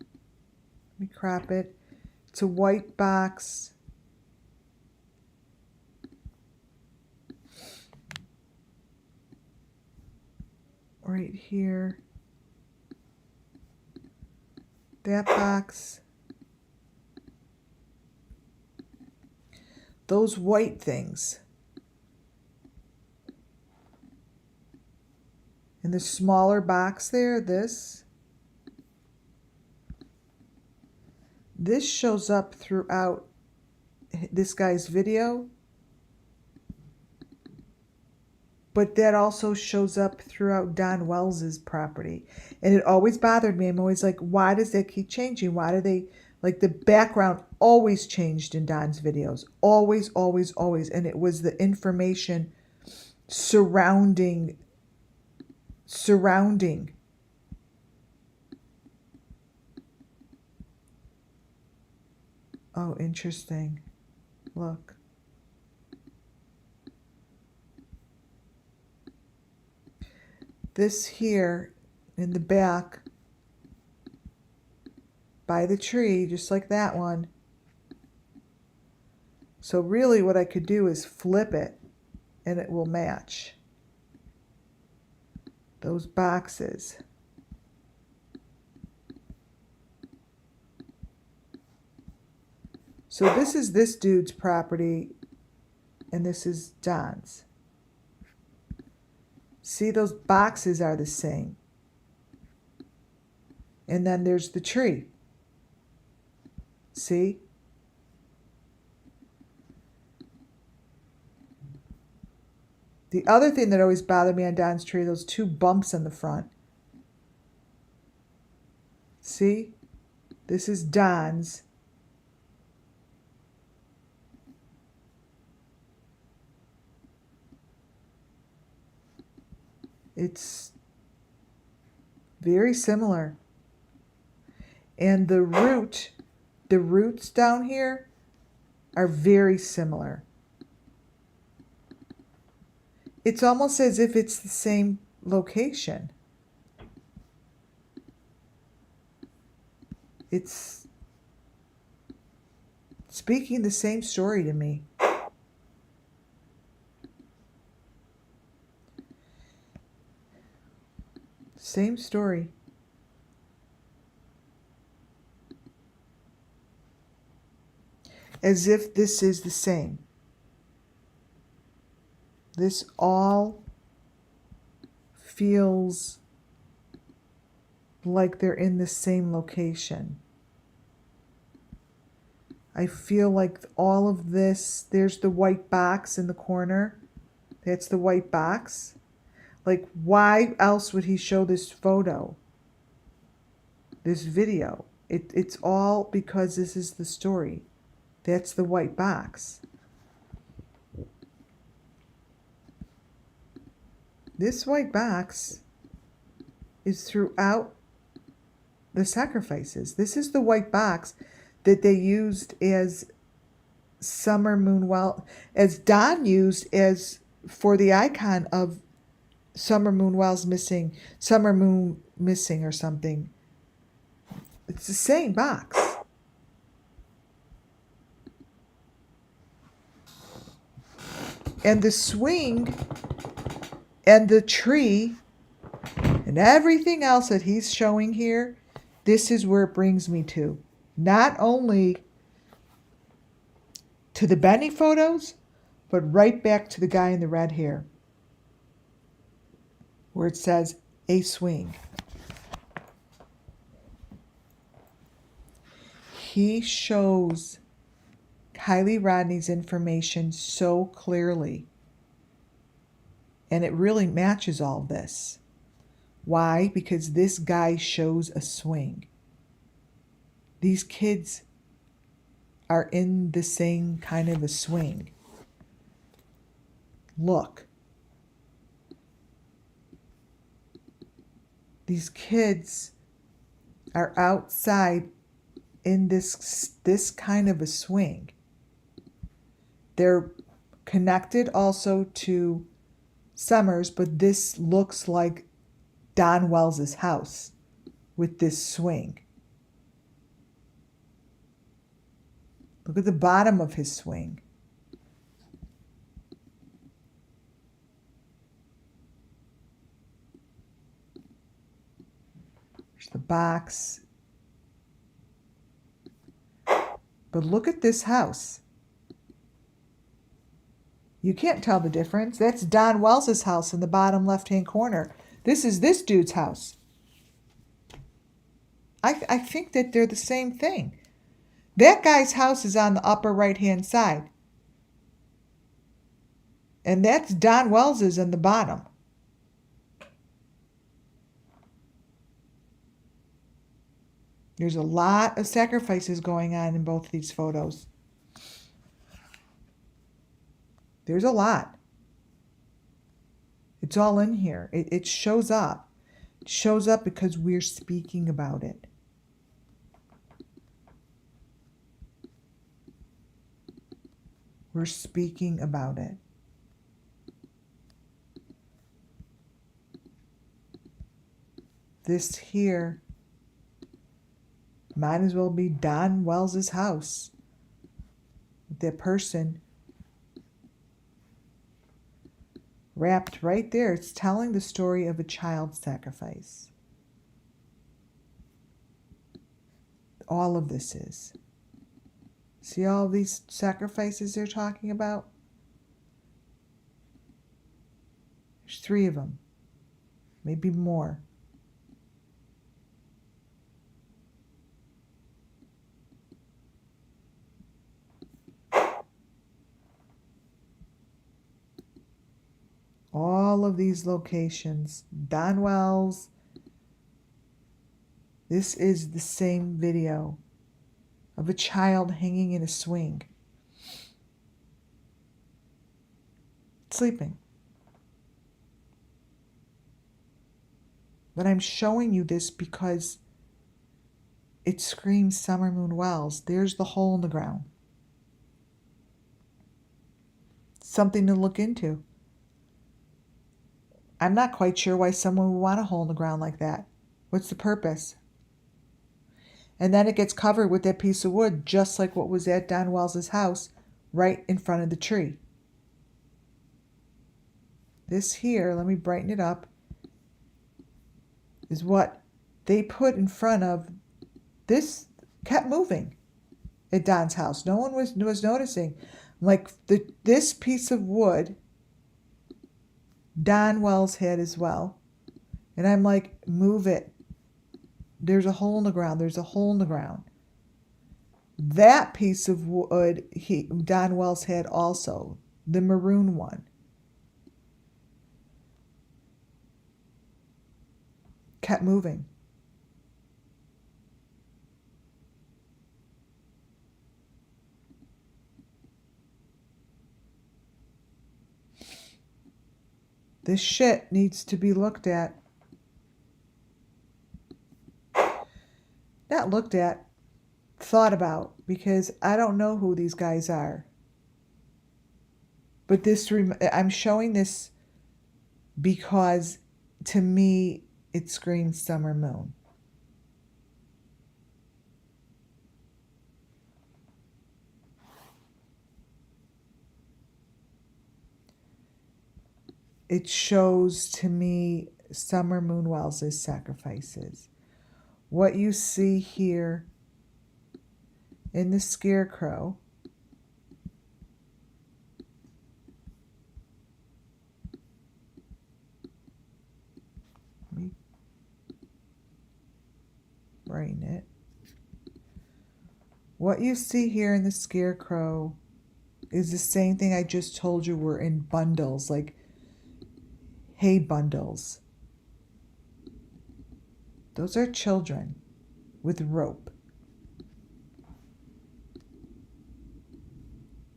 Let me crop it. It's a white box. Right here. That box. Those white things. And the smaller box there, this shows up throughout this guy's video. But that also shows up throughout DONWELLS' property. And it always bothered me. I'm always like, why does that keep changing? Why do they, like the background always changed in Don's videos. Always, always, always. And it was the information surrounding. Oh, interesting. Look. This here in the back by the tree, just like that one. So really what I could do is flip it and it will match those boxes. So this is this dude's property and this is Don's. See, those boxes are the same. And then there's the tree. See? The other thing that always bothered me on Don's tree, those two bumps in the front. See? This is Don's. It's very similar. And the roots down here are very similar. It's almost as if it's the same location. It's speaking the same story to me. Same story. As if this is the same. This all feels like they're in the same location. I feel like all of this, there's the white box in the corner. That's the white box. Like, why else would he show this photo, this video? It's all because this is the story. That's the white box. This white box is throughout the sacrifices. This is the white box that they used as as Don used as for the icon of Summer Moon Wells missing, Summer Moon missing or something. It's the same box. and the swing and the tree and everything else that he's showing here, this is where it brings me to. Not only to the Benny photos, but right back to the guy in the red hair, where it says a swing. He shows Kylie Rodney's information so clearly, and it really matches all this. Why? Because this guy shows a swing. These kids are in the same kind of a swing. Look. These kids are outside in this kind of a swing. They're connected also to Summers, but this looks like DONWELLS' house with this swing. Look at the bottom of his swing. There's the box. But look at this house. You can't tell the difference. That's DONWELLS' house in the bottom left-hand corner. This is this dude's house. I think that they're the same thing. That guy's house is on the upper right-hand side. And that's DONWELLS' in the bottom. There's a lot of sacrifices going on in both of these photos. There's a lot. It's all in here. It shows up. It shows up because we're speaking about it. We're speaking about it. This here might as well be DONWELLS' house. That person wrapped right there. It's telling the story of a child sacrifice. All of this is. See all these sacrifices they're talking about? There's 3 of them. Maybe more. All of these locations. DONWELLS. This is the same video of a child hanging in a swing. Sleeping. But I'm showing you this because it screams Summer Moon Wells. There's the hole in the ground. Something to look into. I'm not quite sure why someone would want a hole in the ground like that. What's the purpose? And then it gets covered with that piece of wood, just like what was at DONWELLS' house, right in front of the tree. This here, let me brighten it up, is what they put in front of this. Kept moving at Don's house. No one was noticing. Like this piece of wood, DONWELLS had as well. And I'm like, move it. There's a hole in the ground. There's a hole in the ground. That piece of wood DONWELLS had also. The maroon one. Kept moving. This shit needs to be looked at. Not looked at, thought about, because I don't know who these guys are. But I'm showing this because, to me, it screams Summer Moon. it shows to me Summer Moonwells' sacrifices. What you see here in the Scarecrow brain it. What you see here in the Scarecrow is the same thing I just told you were in bundles, like hay bundles. Those are children with rope.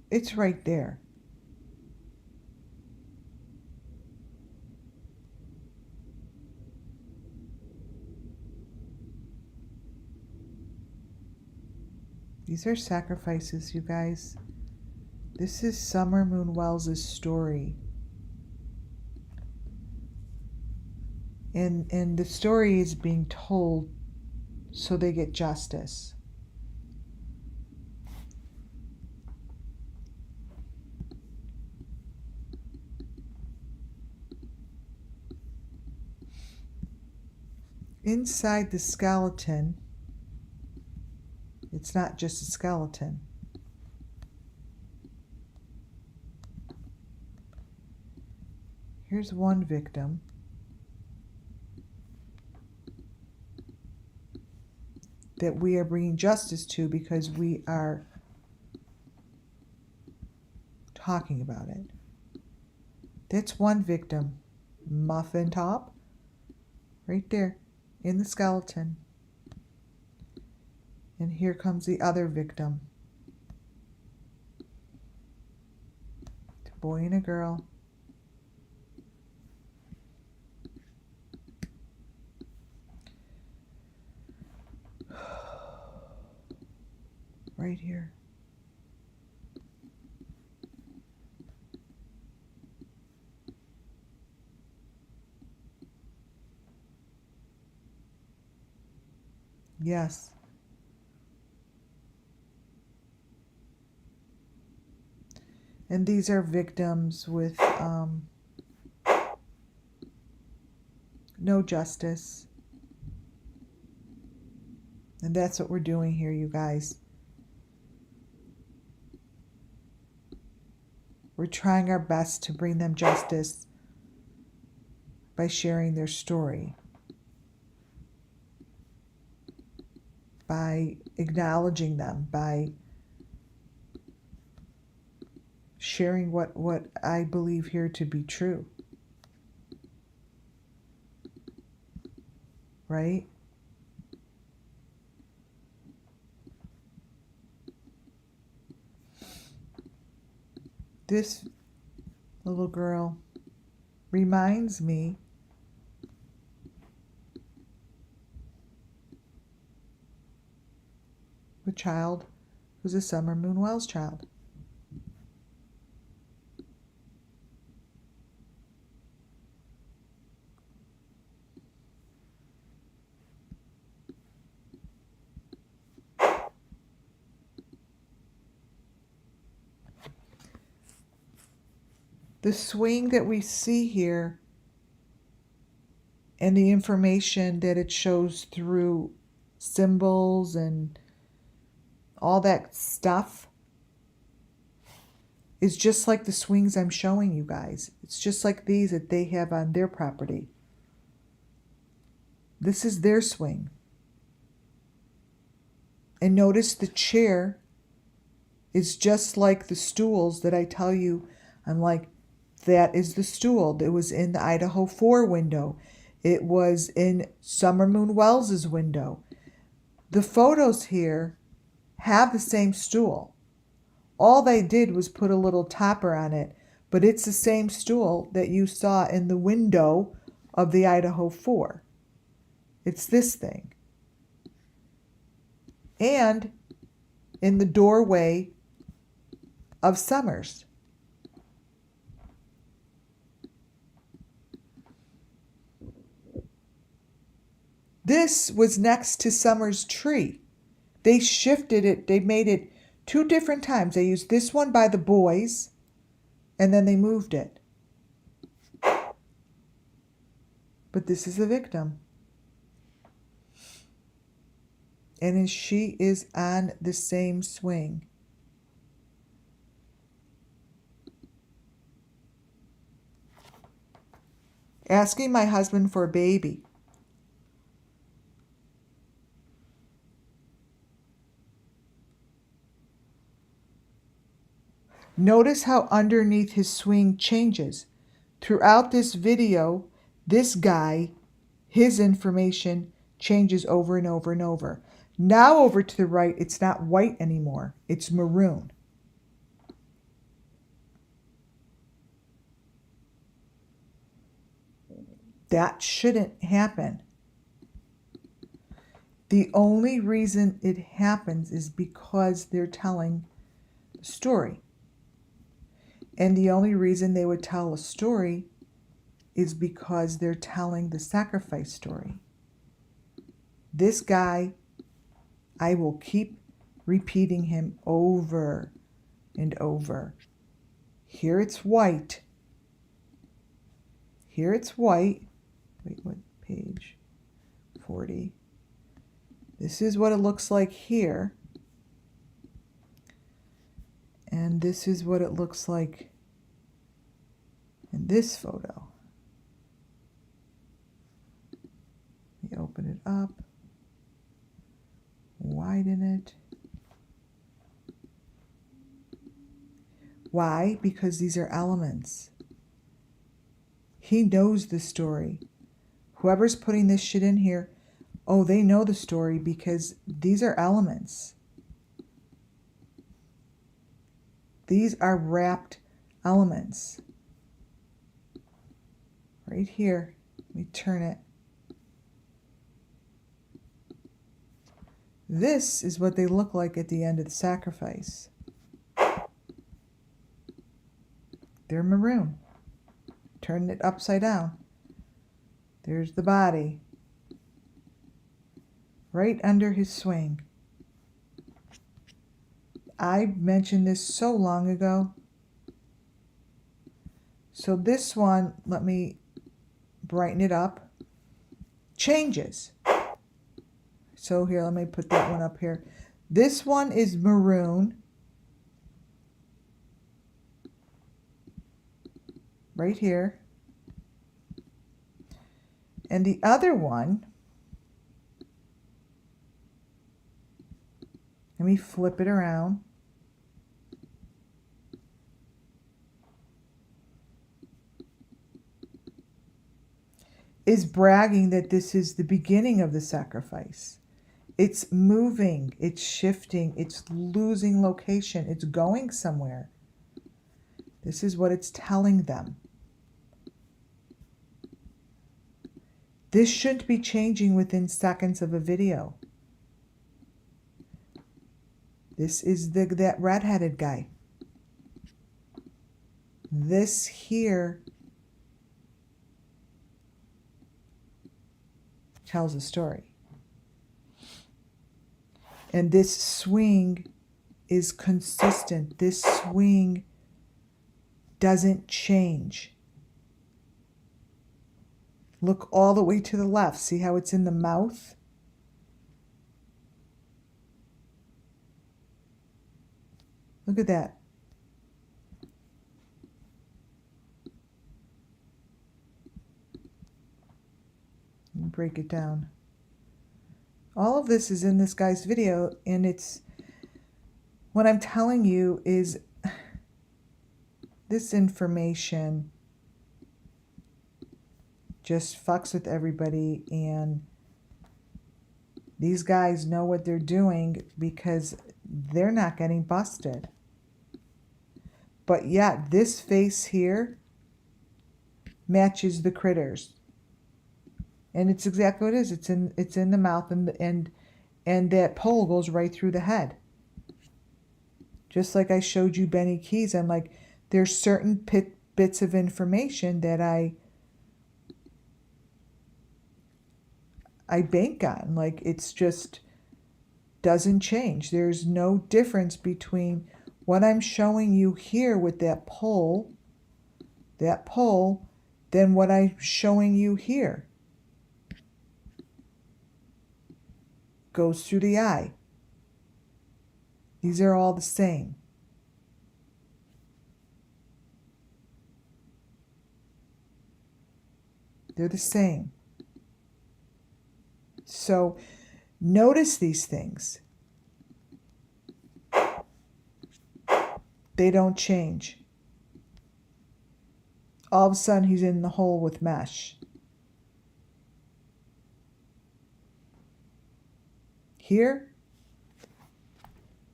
It's right there. These are sacrifices, you guys. This is Summer Moonwells' story. And the story is being told so they get justice. Inside the skeleton, it's not just a skeleton. Here's one victim. That we are bringing justice to because we are talking about it. That's one victim. Muffin top. Right there in the skeleton. And here comes the other victim. It's a boy and a girl. Right here. Yes. And these are victims with no justice. And that's what we're doing here, you guys. We're trying our best to bring them justice by sharing their story, by acknowledging them, by sharing what I believe here to be true. Right? This little girl reminds me of a child who's a Summer Moonwells child. The swing that we see here and the information that it shows through symbols and all that stuff is just like the swings I'm showing you guys. It's just like these that they have on their property. This is their swing. And notice the chair is just like the stools that I tell you. I'm like, that is the stool. It was in the Idaho 4 window. It was in Summer Moonwells' window. The photos here have the same stool. All they did was put a little topper on it, but it's the same stool that you saw in the window of the Idaho 4. It's this thing. And in the doorway of Summers. This was next to Summer's tree. They shifted it. They made it 2 different times. They used this one by the boys, and then they moved it. But this is the victim. And she is on the same swing. Asking my husband for a baby. Notice how underneath his swing changes. Throughout this video, this guy, his information changes over and over and over. Now over to the right, it's not white anymore. It's maroon. That shouldn't happen. The only reason it happens is because they're telling a story. And the only reason they would tell a story is because they're telling the sacrifice story. This guy, I will keep repeating him over and over. Here it's white. Here it's white. Wait, what page? 40. This is what it looks like here. And this is what it looks like in this photo. Let me open it up. Widen it. Why? Because these are elements. He knows the story. Whoever's putting this shit in here, oh, they know the story because these are elements. These are wrapped elements. Right here. Let me turn it. This is what they look like at the end of the sacrifice. They're maroon. Turn it upside down. There's the body. Right under his swing. I mentioned this so long ago. So this one, let me brighten it up. Changes. So here, let me put that one up here. This one is maroon. Right here. And the other one, let me flip it around. Is bragging that this is the beginning of the sacrifice. It's moving, it's shifting, it's losing location, it's going somewhere. This is what it's telling them. This shouldn't be changing within seconds of a video. This is that red-headed guy. This here tells a story. And this swing is consistent. This swing doesn't change. Look all the way to the left. See how it's in the mouth? Look at that. Let me break it down. All of this is in this guy's video, and it's what I'm telling you is this information just fucks with everybody, and these guys know what they're doing because they're not getting busted. But yet this face here matches the critters. And it's exactly what it is. It's in the mouth, and that pole goes right through the head. Just like I showed you BENNYKEYZ, I'm like, there's certain bits of information that I bank on. Like, it's just doesn't change. There's no difference between what I'm showing you here with that pole, than what I'm showing you here. goes through the eye. These are all the same. They're the same. So notice these things. They don't change. All of a sudden, he's in the hole with mesh. Here,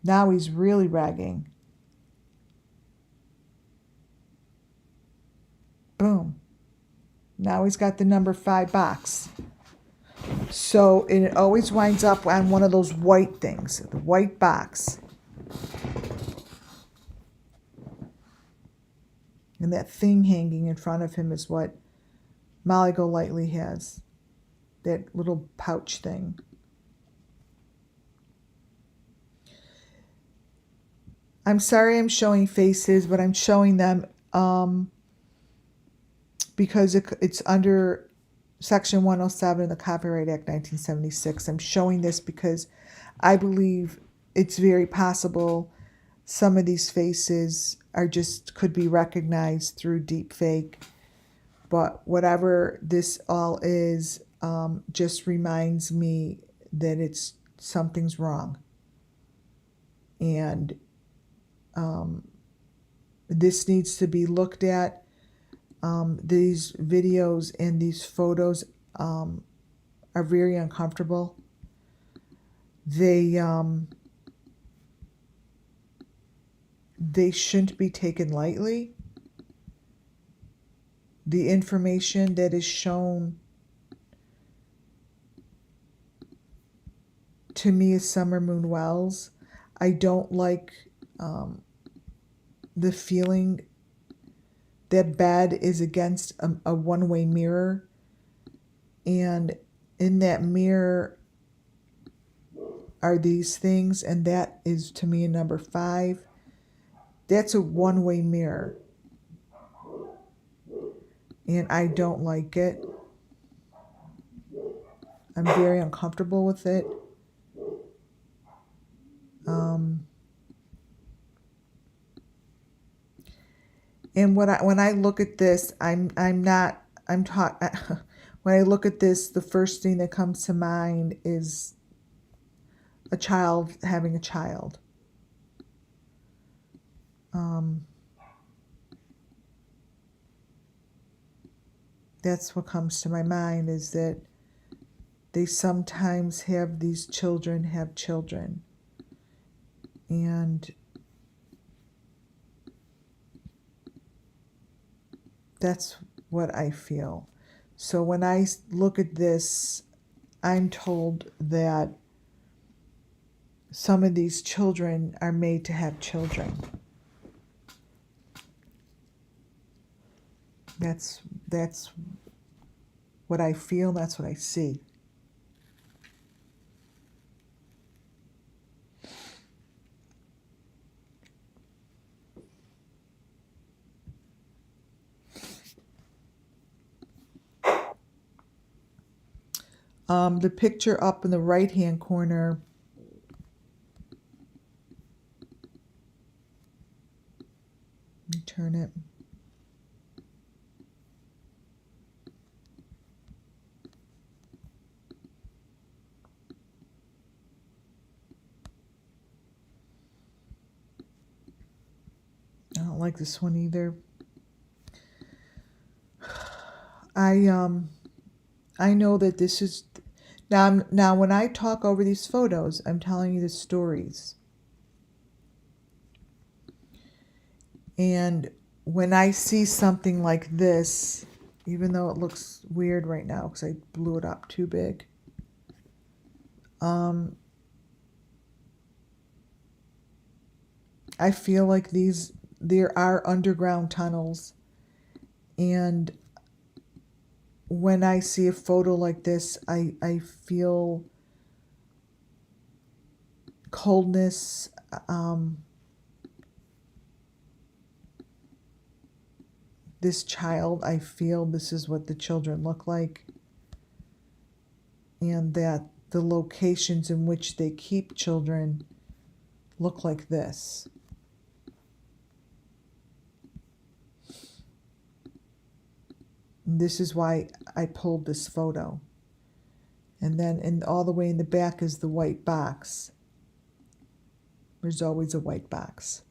now he's really ragging. Boom. Now he's got the number 5 box. So it always winds up on one of those white things, the white box. And that thing hanging in front of him is what Molly Golightly has. That little pouch thing. I'm sorry I'm showing faces, but I'm showing them because it's under Section 107 of the Copyright Act 1976. I'm showing this because I believe it's very possible some of these faces could be recognized through deep fake. But whatever this all is, just reminds me that something's wrong. And this needs to be looked at. These videos and these photos are very uncomfortable. They shouldn't be taken lightly. The information that is shown to me is Summer Moon Wells. I don't like the feeling that bed is against a one-way mirror, and in that mirror are these things, and that is to me a number 5. That's a one-way mirror, and I don't like it. I'm very uncomfortable with it. And when I look at this, when I look at this, the first thing that comes to mind is a child having a child. That's what comes to my mind, is that they sometimes have these children have children. And that's what I feel. So when I look at this, I'm told that some of these children are made to have children. That's what I feel, that's what I see. The picture up in the right-hand corner, let me turn it. I don't like this one either. I know that this is now when I talk over these photos, I'm telling you the stories. And when I see something like this, even though it looks weird right now because I blew it up too big, I feel like there are underground tunnels, and when I see a photo like this, I feel coldness. This child, I feel this is what the children look like, and that the locations in which they keep children look like this. And this is why I pulled this photo. And then all the way in the back is the white box. There's always a white box.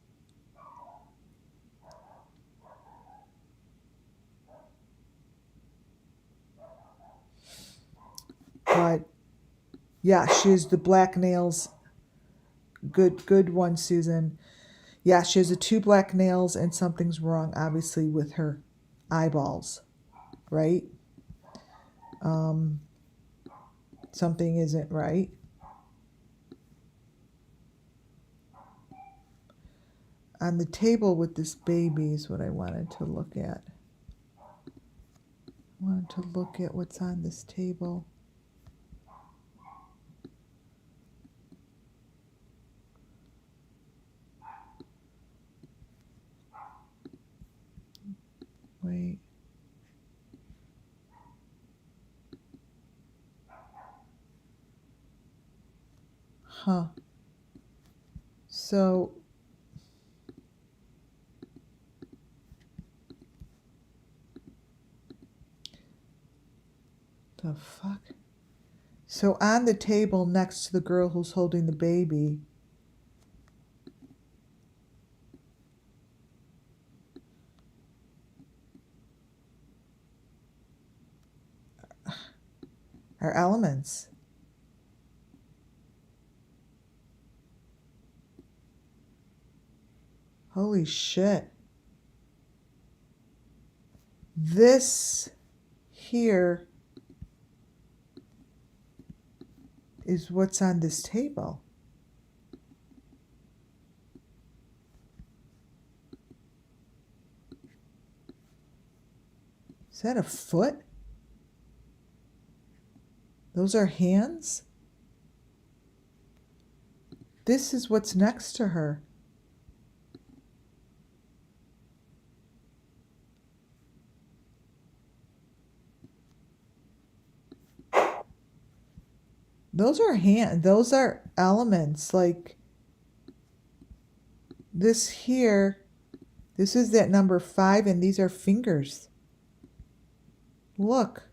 But yeah, she has the black nails. Good one, Susan. Yeah, she has the 2 black nails, and something's wrong, obviously, with her eyeballs, right? Something isn't right. On the table with this baby is what I wanted to look at. I wanted to look at what's on this table. Wait. Huh. So the fuck? So on the table next to the girl who's holding the baby, are elements. Holy shit. This here is what's on this table. Is that a foot? Those are hands? This is what's next to her. Those are those are elements. Like this here, this is that number 5, and these are fingers. Look,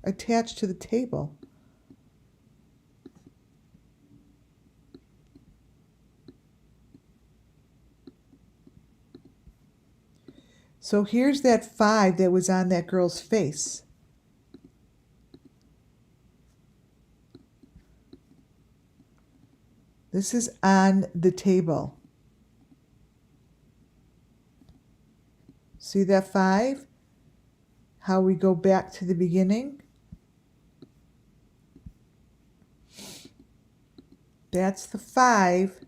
attached to the table. So here's that 5 that was on that girl's face. This is on the table. See that 5? How we go back to the beginning? That's the 5.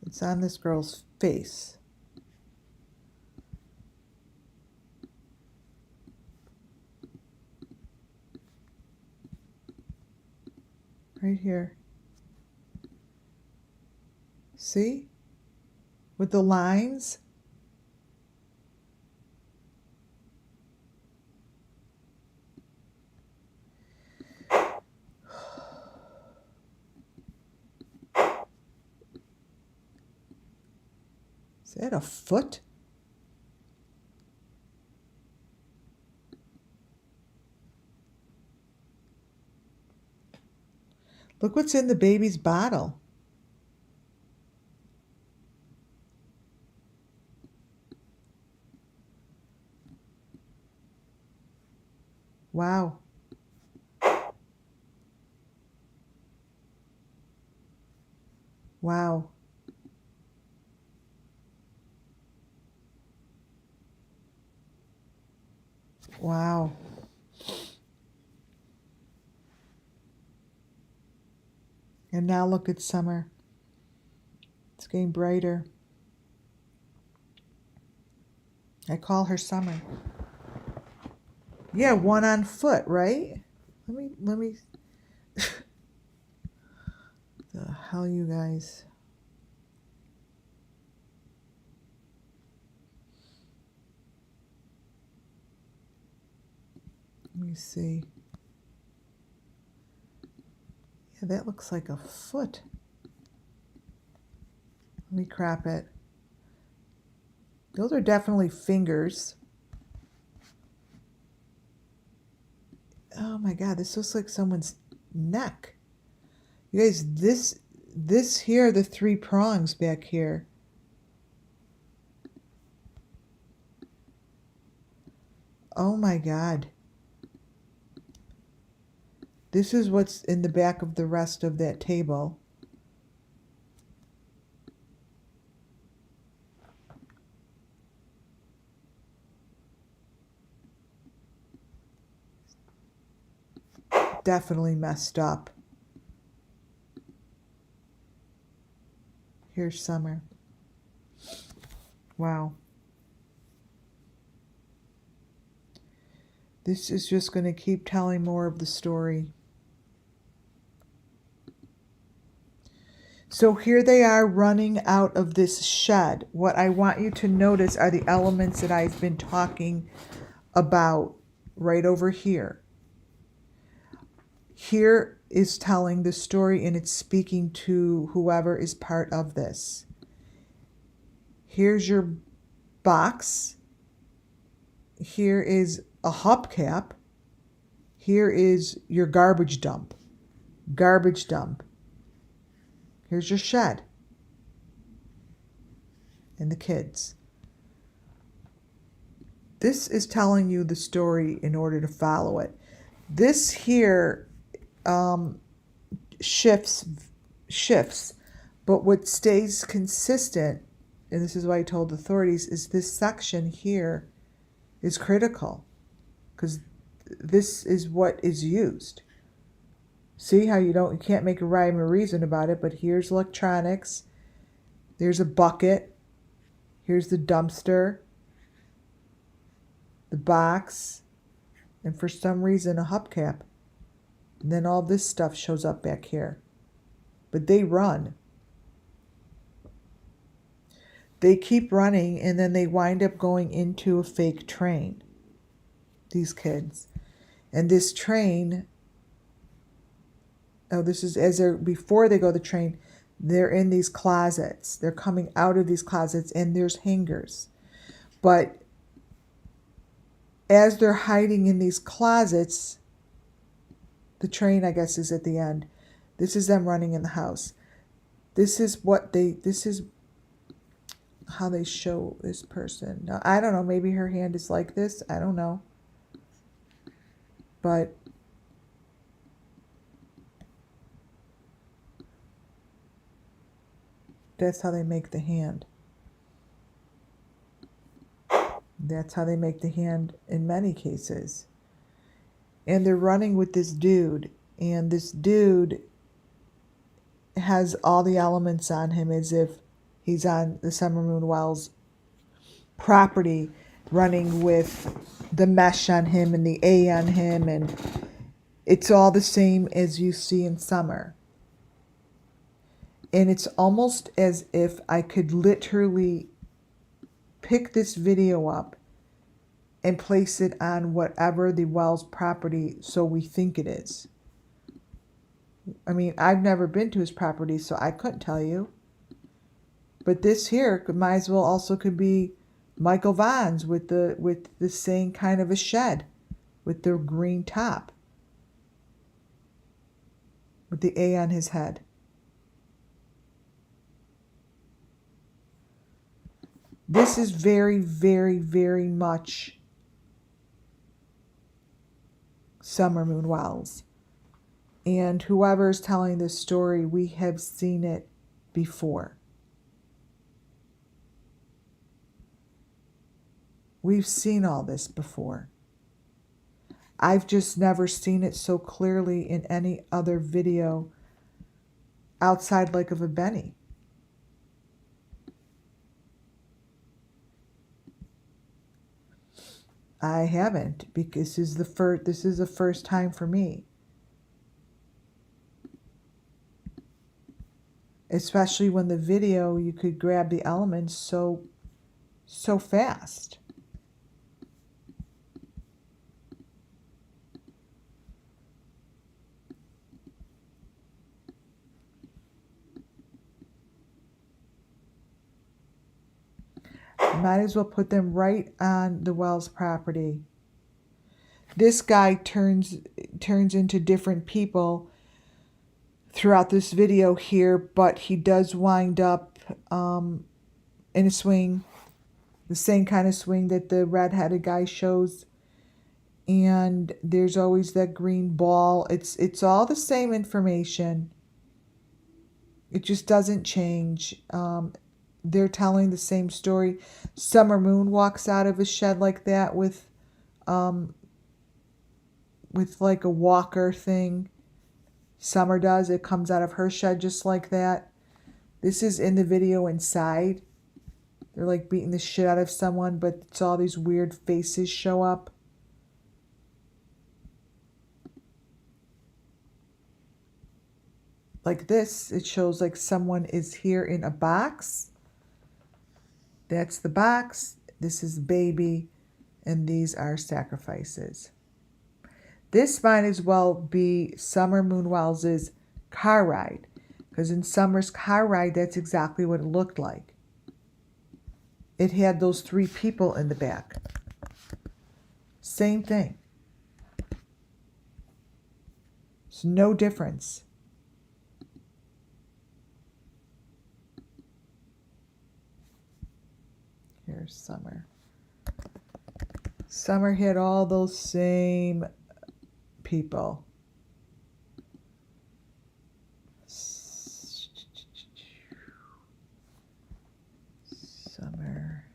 It's on this girl's face. Right here. See? With the lines. Is that a foot? Look what's in the baby's bottle. Wow. Wow. Wow. And now look at summer. It's getting brighter. I call her Summer. Yeah, one on foot, right? Let me the hell, you guys. see. Yeah, that looks like a foot. Let me crop it. Those are definitely fingers. Oh my God, this looks like someone's neck. You guys, this here, the 3 prongs back here. Oh my God. This is what's in the back of the rest of that table. Definitely messed up. Here's Summer. Wow. This is just going to keep telling more of the story. So here they are running out of this shed. What I want you to notice are the elements that I've been talking about right over here. Here is telling the story and it's speaking to whoever is part of this. Here's your box. Here is a hubcap. Here is your garbage dump. Garbage dump. Here's your shed. And the kids. This is telling you the story in order to follow it. This here shifts, but what stays consistent, and this is why I told authorities, is this section here is critical because this is what is used. See how you can't make a rhyme or reason about it, but here's electronics, there's a bucket, here's the dumpster, the box, and for some reason a hubcap. And then all this stuff shows up back here. But they run. They keep running and then they wind up going into a fake train. These kids. And this train, this is before they go to the train, they're in these closets. They're coming out of these closets and there's hangers. But as they're hiding in these closets, the train, I guess, is at the end. This is them running in the house. This is how they show this person. Now, I don't know, maybe her hand is like this. I don't know. But that's how they make the hand. That's how they make the hand in many cases. And they're running with this dude. And this dude has all the elements on him as if he's on the SUMMERWELLS property, running with the mesh on him and the A on him. And it's all the same as you see in Summer. And it's almost as if I could literally pick this video up and place it on whatever the Wells property so we think it is. I mean, I've never been to his property, so I couldn't tell you. But this here might as well also could be Michael Vaughn's with the same kind of a shed with the green top with the A on his head. This is very, very, very much SUMMERWELLS. And whoever's telling this story, we have seen it before. We've seen all this before. I've just never seen it so clearly in any other video outside like of a Benny. I haven't, because this is the first time for me. Especially when the video, you could grab the elements so fast. Might as well put them right on the Wells property. This guy turns into different people throughout this video here, but he does wind up in a swing, the same kind of swing that the red-headed guy shows. And there's always that green ball. It's all the same information. It just doesn't change. They're telling the same story. Summer Moon walks out of a shed like that with like a walker thing. Summer does. It comes out of her shed just like that. This is in the video inside. They're like beating the shit out of someone, but it's all these weird faces show up. Like this, it shows like someone is here in a box. That's the box. This is the baby. And these are sacrifices. This might as well be Summer Moon Wells' car ride. Because in Summer's car ride, that's exactly what it looked like. It had those 3 people in the back. Same thing. It's no difference. Here's Summer. Summer had all those same people. Summer.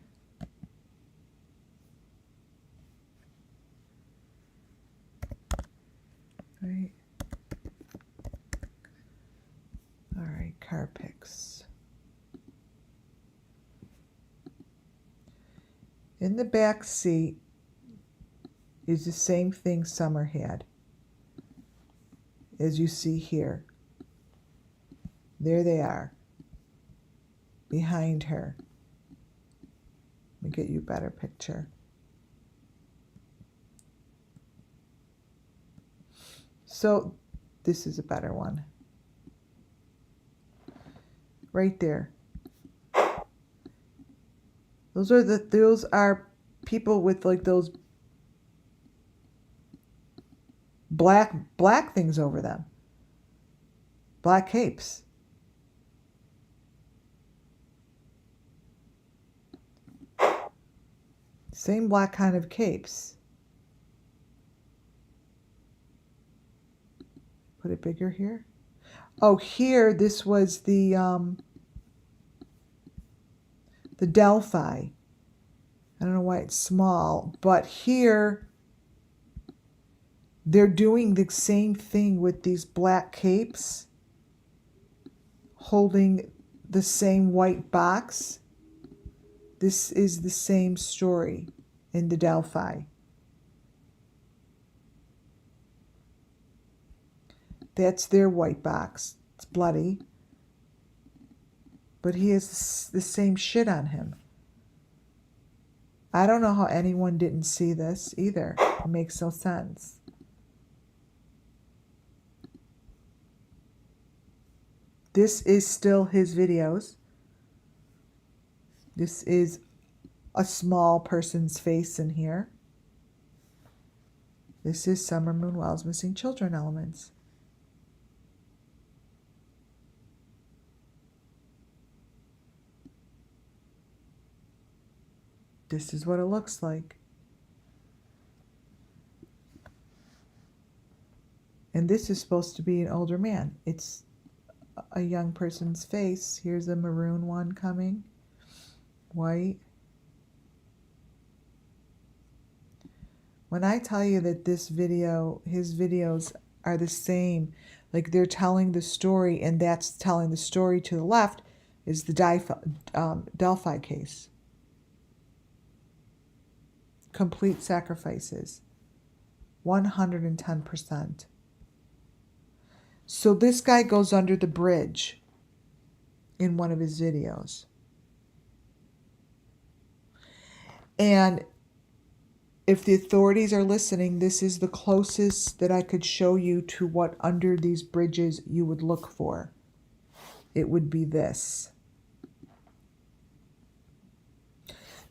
Right. All right, car pics. In the back seat is the same thing Summer had, as you see here. There they are, behind her. Let me get you a better picture. So this is a better one. Right there. Those are people with like those black things over them. Black capes. Same black kind of capes. Put it bigger here. Oh, here this was the Delphi. I don't know why it's small, but here they're doing the same thing with these black capes, holding the same white box. This is the same story in the Delphi. That's their white box. It's bloody. But he has the same shit on him. I don't know how anyone didn't see this either. It makes no sense. This is still his videos. This is a small person's face in here. This is Summer Moon Wells Missing Children Elements. This is what it looks like. And this is supposed to be an older man. It's a young person's face. Here's a maroon one coming. White. When I tell you that this video, his videos are the same, like they're telling the story, and that's telling the story to the left, is the Delphi case. Complete sacrifices. 110%. So this guy goes under the bridge in one of his videos. And if the authorities are listening, this is the closest that I could show you to what under these bridges you would look for. It would be this.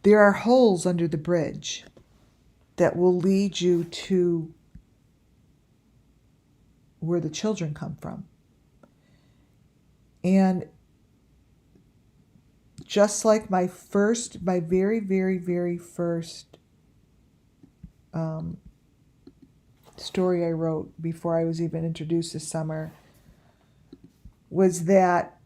There are holes under the bridge that will lead you to where the children come from. And just like my very, very, very first story I wrote before I was even introduced this summer, was that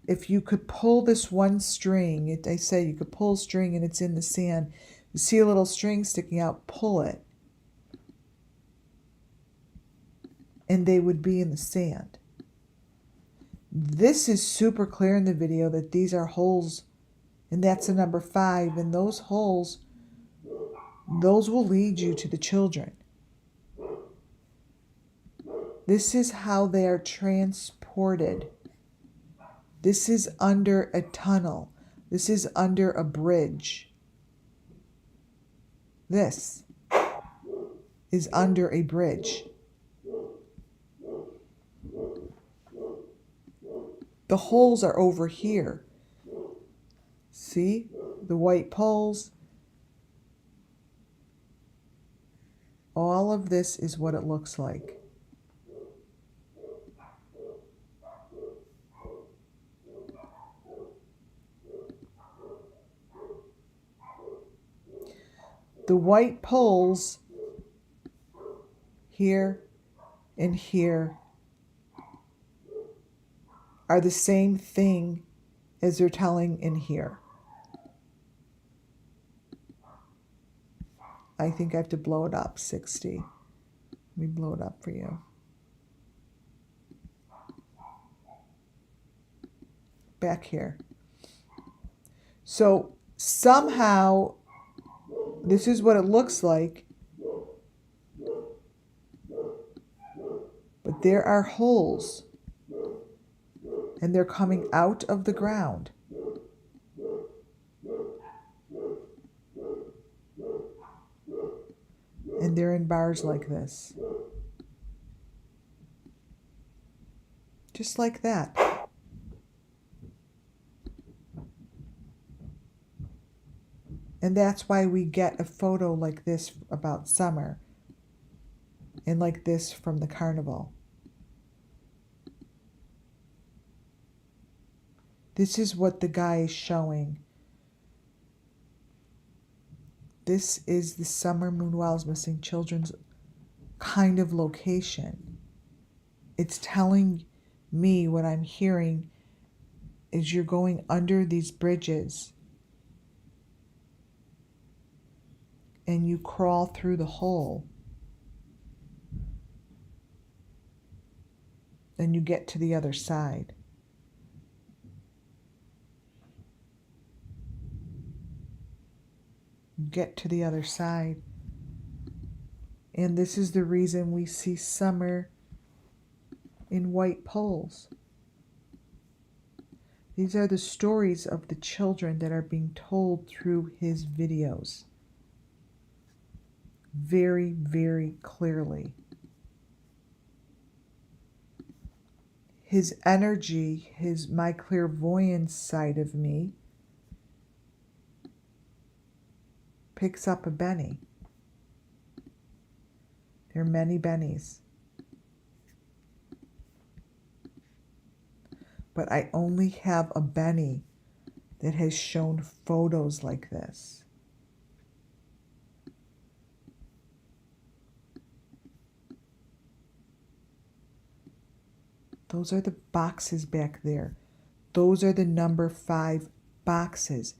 if you could pull this one string, I say you could pull a string and it's in the sand, you see a little string sticking out, pull it, and they would be in the sand. This is super clear in the video that these are holes, and that's the number 5, and those holes, those will lead you to the children. This is how they are transported. This is under a tunnel. This is under a bridge. This is under a bridge. The holes are over here. See? The white poles. All of this is what it looks like. The white poles here and here are the same thing as they're telling in here. I think I have to blow it up, 60. Let me blow it up for you. Back here. So somehow, this is what it looks like. But there are holes. And they're coming out of the ground. And they're in bars like this. Just like that. And that's why we get a photo like this about summer. And like this from the carnival. This is what the guy is showing. This is the SUMMERWELLS Missing Children's kind of location. It's telling me what I'm hearing is you're going under these bridges and you crawl through the hole and you get to the other side. Get to the other side. And this is the reason we see summer in white poles. These are the stories of the children that are being told through his videos. Very, very clearly. His energy, my clairvoyance side of me, picks up a Benny. There are many Bennies. But I only have a Benny that has shown photos like this. Those are the boxes back there. Those are the number 5 boxes.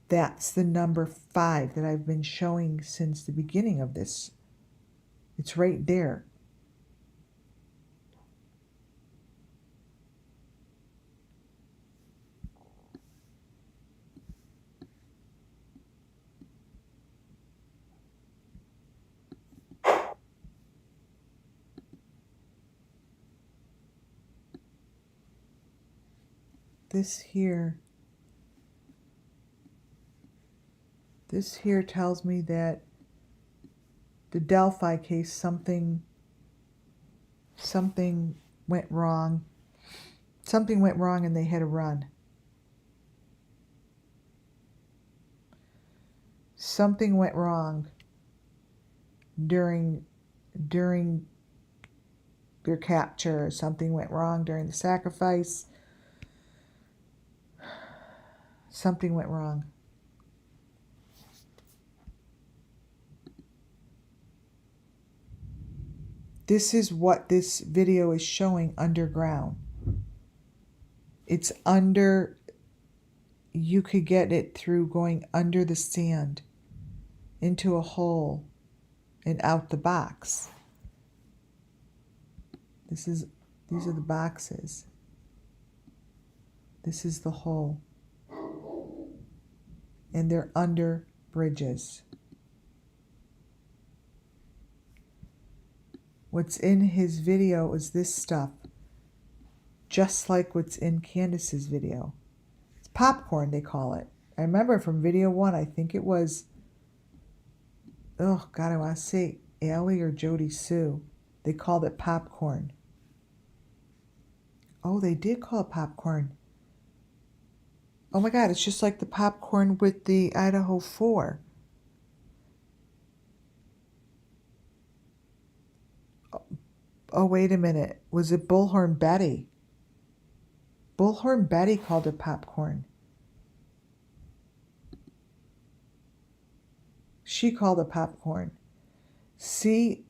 That's the number 5 that I've been showing since the beginning of this. It's right there. This here tells me that the Delphi case, something went wrong. Something went wrong and they had to run. something went wrong during their capture. Something went wrong during the sacrifice. Something went wrong. This is what this video is showing underground. It's under, you could get it through going under the sand into a hole and out the box. These are the boxes. This is the hole. And they're under bridges. What's in his video is this stuff. Just like what's in Candace's video. It's popcorn, they call it. I remember from video 1, I think it was, oh God, I want to say Allie or Jody Sue. They called it popcorn. Oh, they did call it popcorn. Oh my God, it's just like the popcorn with the Idaho 4. Oh, wait a minute. Was it Bullhorn Betty? Bullhorn Betty called it popcorn. She called it popcorn. See,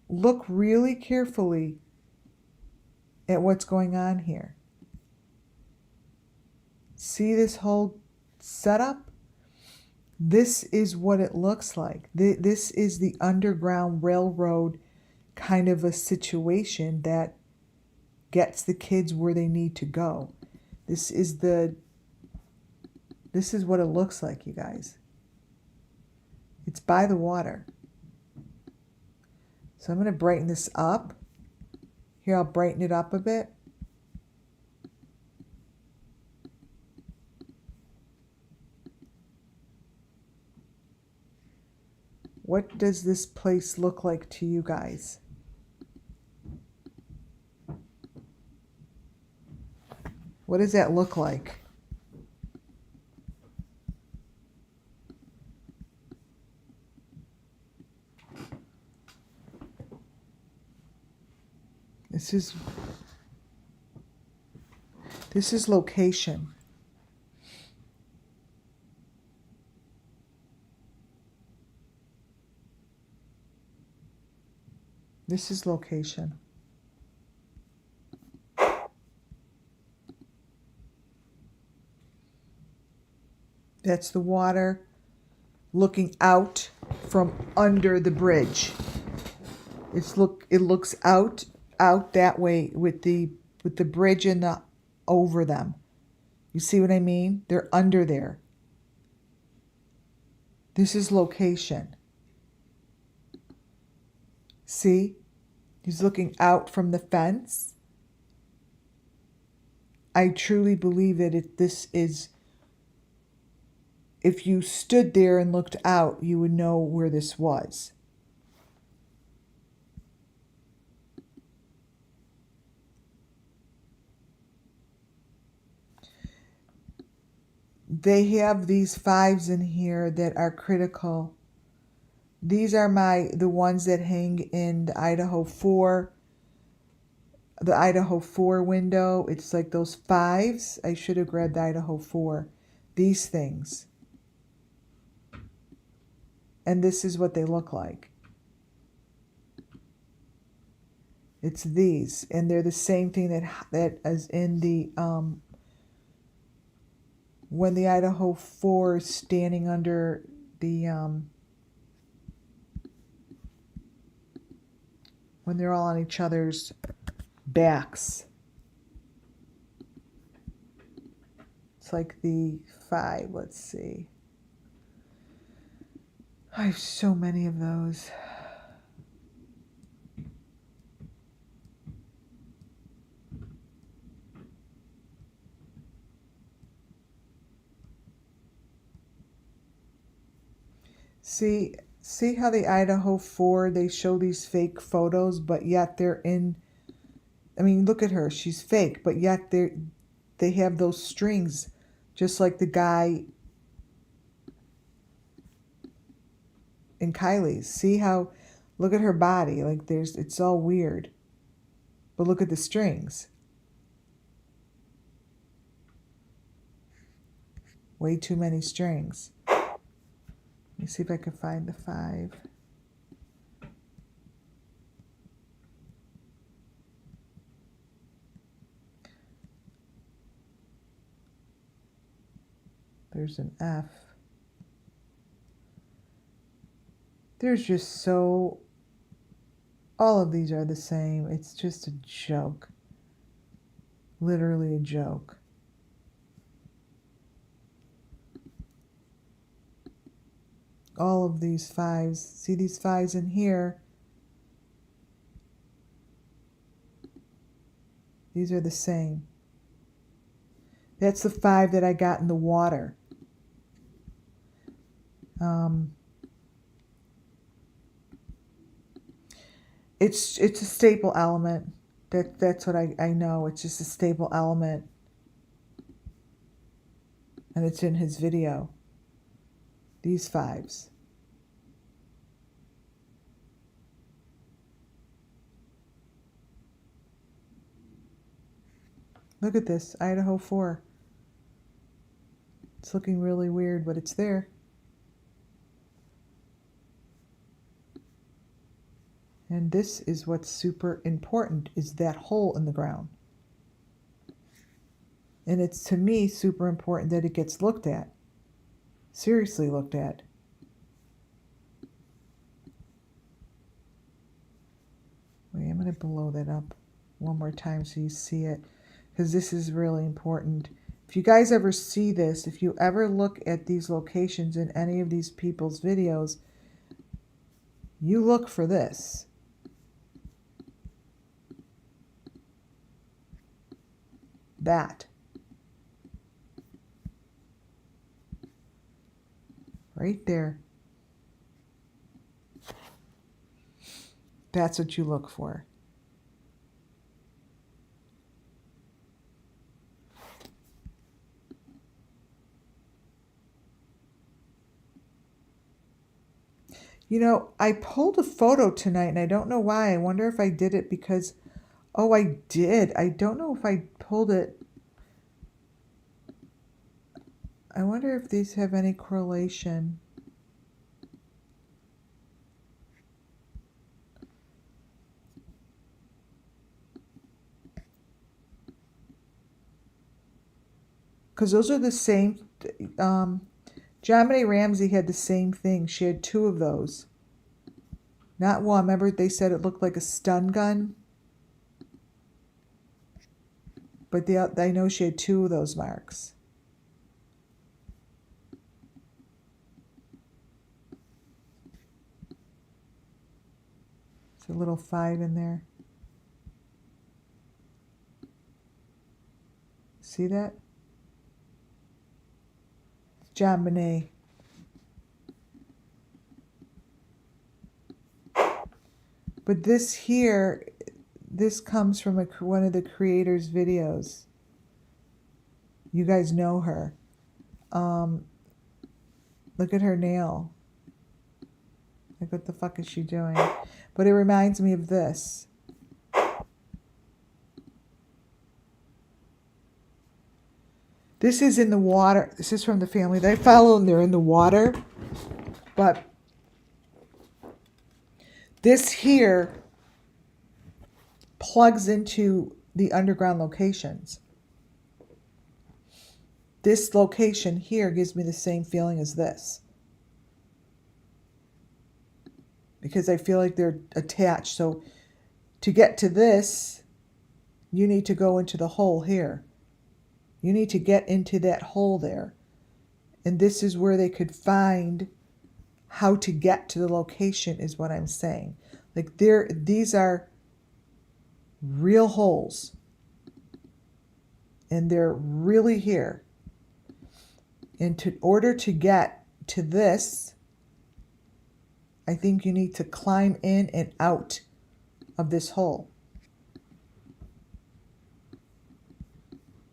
look really carefully at what's going on here. See this whole setup? This is what it looks like. This is the Underground Railroad kind of a situation that gets the kids where they need to go. This is what it looks like, you guys. It's by the water. So I'm going to brighten this up. Here, I'll brighten it up a bit. What does this place look like to you guys? What does that look like? This is location. This is location. That's the water looking out from under the bridge. It looks out that way with the bridge and the over them. You see what I mean? They're under there. This is location. See? He's looking out from the fence. I truly believe that this is, if you stood there and looked out, you would know where this was. They have these 5s in here that are critical. These are the ones that hang in the Idaho 4. The Idaho 4 window. It's like those 5s. I should have grabbed the Idaho 4. These things. And this is what they look like. It's these. And they're the same thing that is in the when the Idaho 4 is standing under the when they're all on each other's backs. It's like the 5, let's see. I have so many of those. See how the Idaho 4, they show these fake photos, but yet they're in, I mean, look at her. She's fake, but yet they have those strings, just like the guy in Kylie's. See how, look at her body. Like it's all weird. But look at the strings. Way too many strings. Let me see if I can find the 5. There's an F. There's just so, all of these are the same. It's just a joke. Literally a joke. All of these 5s. See these 5s in here? These are the same. That's the 5 that I got in the water. It's a staple element. That's what I know. It's just a staple element. And it's in his video. These 5s. Look at this, Idaho 4. It's looking really weird, but it's there. And this is what's super important, is that hole in the ground. And it's, to me, super important that it gets looked at. Seriously looked at. Wait, I'm going to blow that up one more time so you see it, because this is really important. If you guys ever see this, if you ever look at these locations in any of these people's videos, you look for this. That. Right there. That's what you look for. You know, I pulled a photo tonight and I don't know why. I wonder if I did it because, oh, I did. I don't know if I pulled it. I wonder if these have any correlation. Because those are the same. JonBenet Ramsey had the same thing. She had 2 of those. Not one. Remember they said it looked like a stun gun? But I know she had 2 of those marks. It's a little 5 in there. See that? JonBenet. But this here, this comes from one of the creators' videos. You guys know her. Look at her nail. Like, what the fuck is she doing? But it reminds me of this. This is in the water. This is from the family that I follow, and they're in the water. But this here plugs into the underground locations. This location here gives me the same feeling as this. Because I feel like they're attached. So to get to this, you need to go into the hole here. You need to get into that hole there. And this is where they could find how to get to the location, is what I'm saying. Like, these are real holes. And they're really here. And in order to get to this, I think you need to climb in and out of this hole.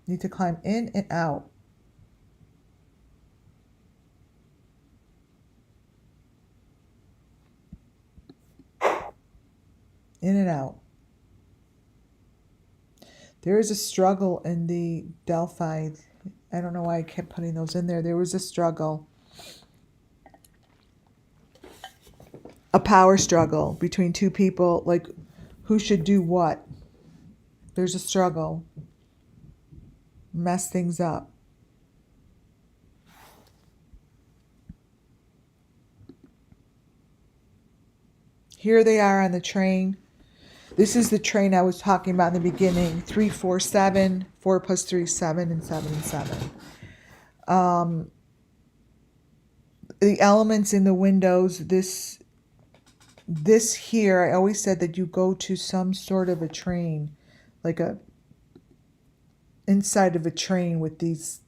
You need to climb in and out. in and out. There is a struggle in the Delphi. I don't know why I kept putting those in there. There was a struggle. A power struggle between two people, like who should do what. There's a struggle. Mess things up. Here they are on the train. This is the train I was talking about in the beginning. 3, 4, 7. 4 plus 3, 7, and 7 and 7. The elements in the windows, this here, I always said that you go to some sort of a train, like a inside of a train with these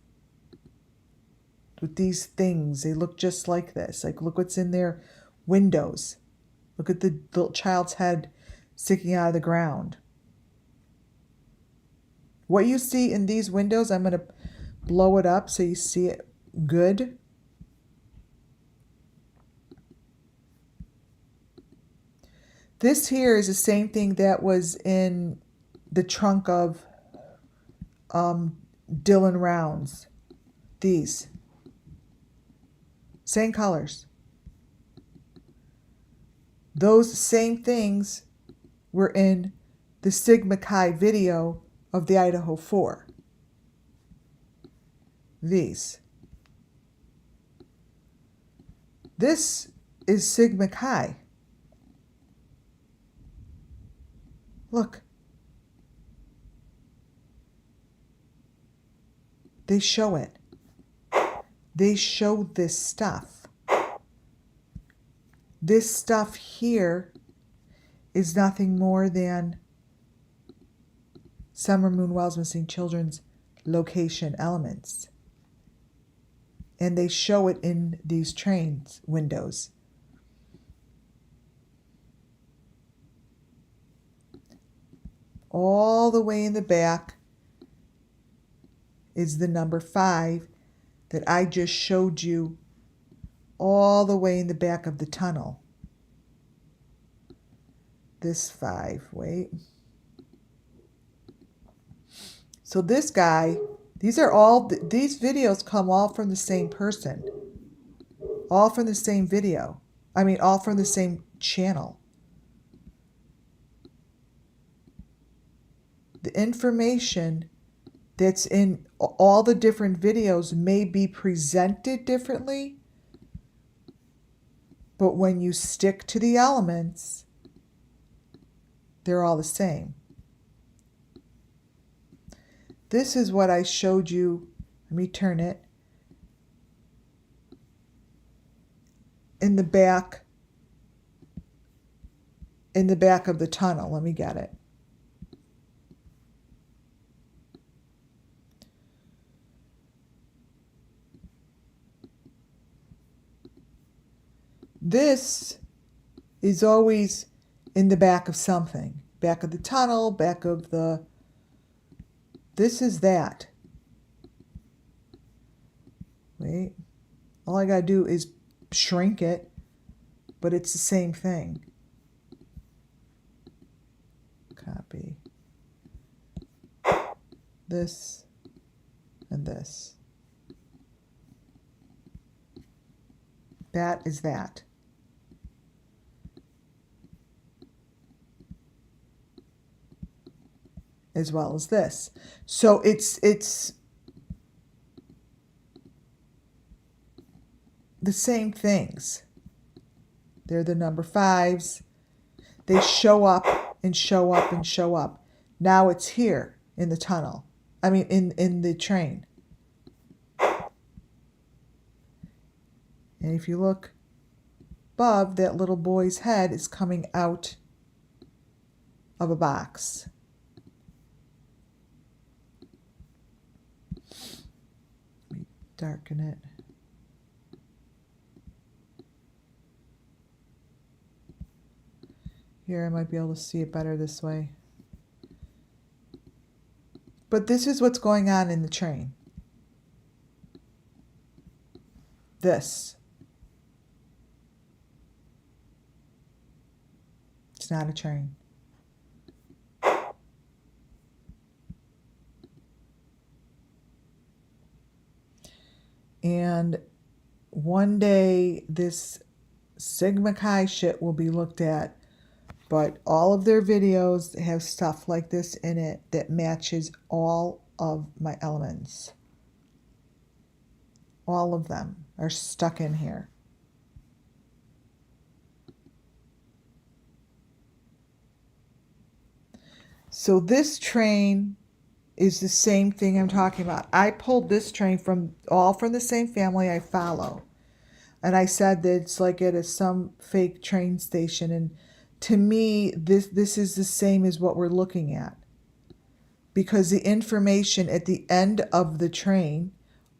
things. They look just like this. Like, look what's in their windows. Look at the little child's head sticking out of the ground. What you see in these windows, I'm going to blow it up so you see it good. This here is the same thing that was in the trunk of Dylan Rounds. These. Same colors. Those same things were in the SUMMERWELLS video of the Idaho 4. These. This is SUMMERWELLS. Look. They show it. They show this stuff. This stuff here is nothing more than Summer Moon Wells Missing Children's location elements. And they show it in these trains windows. All the way in the back is the number 5 that I just showed you, all the way in the back of the tunnel. This 5, wait. So this guy, these videos come all from the same person. All from the same video. I mean, all from the same channel. The information that's in all the different videos may be presented differently, but when you stick to the elements, they're all the same. This is what I showed you. Let me turn it. In the back of the tunnel. Let me get it. This is always in the back of something. Back of the tunnel, back of the... This is that. Wait. All I gotta do is shrink it, but it's the same thing. Copy. This and this. That is that. As well as this. So it's the same things. They're the number 5s. They show up and show up and show up. Now it's here in the tunnel. I mean, in the train. And if you look above, that little boy's head is coming out of a box. Let me darken it. Here, I might be able to see it better this way. But this is what's going on in the train. This. It's not a train. And one day this SUMMERWELLS shit will be looked at, but all of their videos have stuff like this in it that matches all of my elements. All of them are stuck in here. So this train is the same thing I'm talking about. I pulled this train from the same family I follow. And I said that it's like at some fake train station. And to me, this is the same as what we're looking at. Because the information at the end of the train,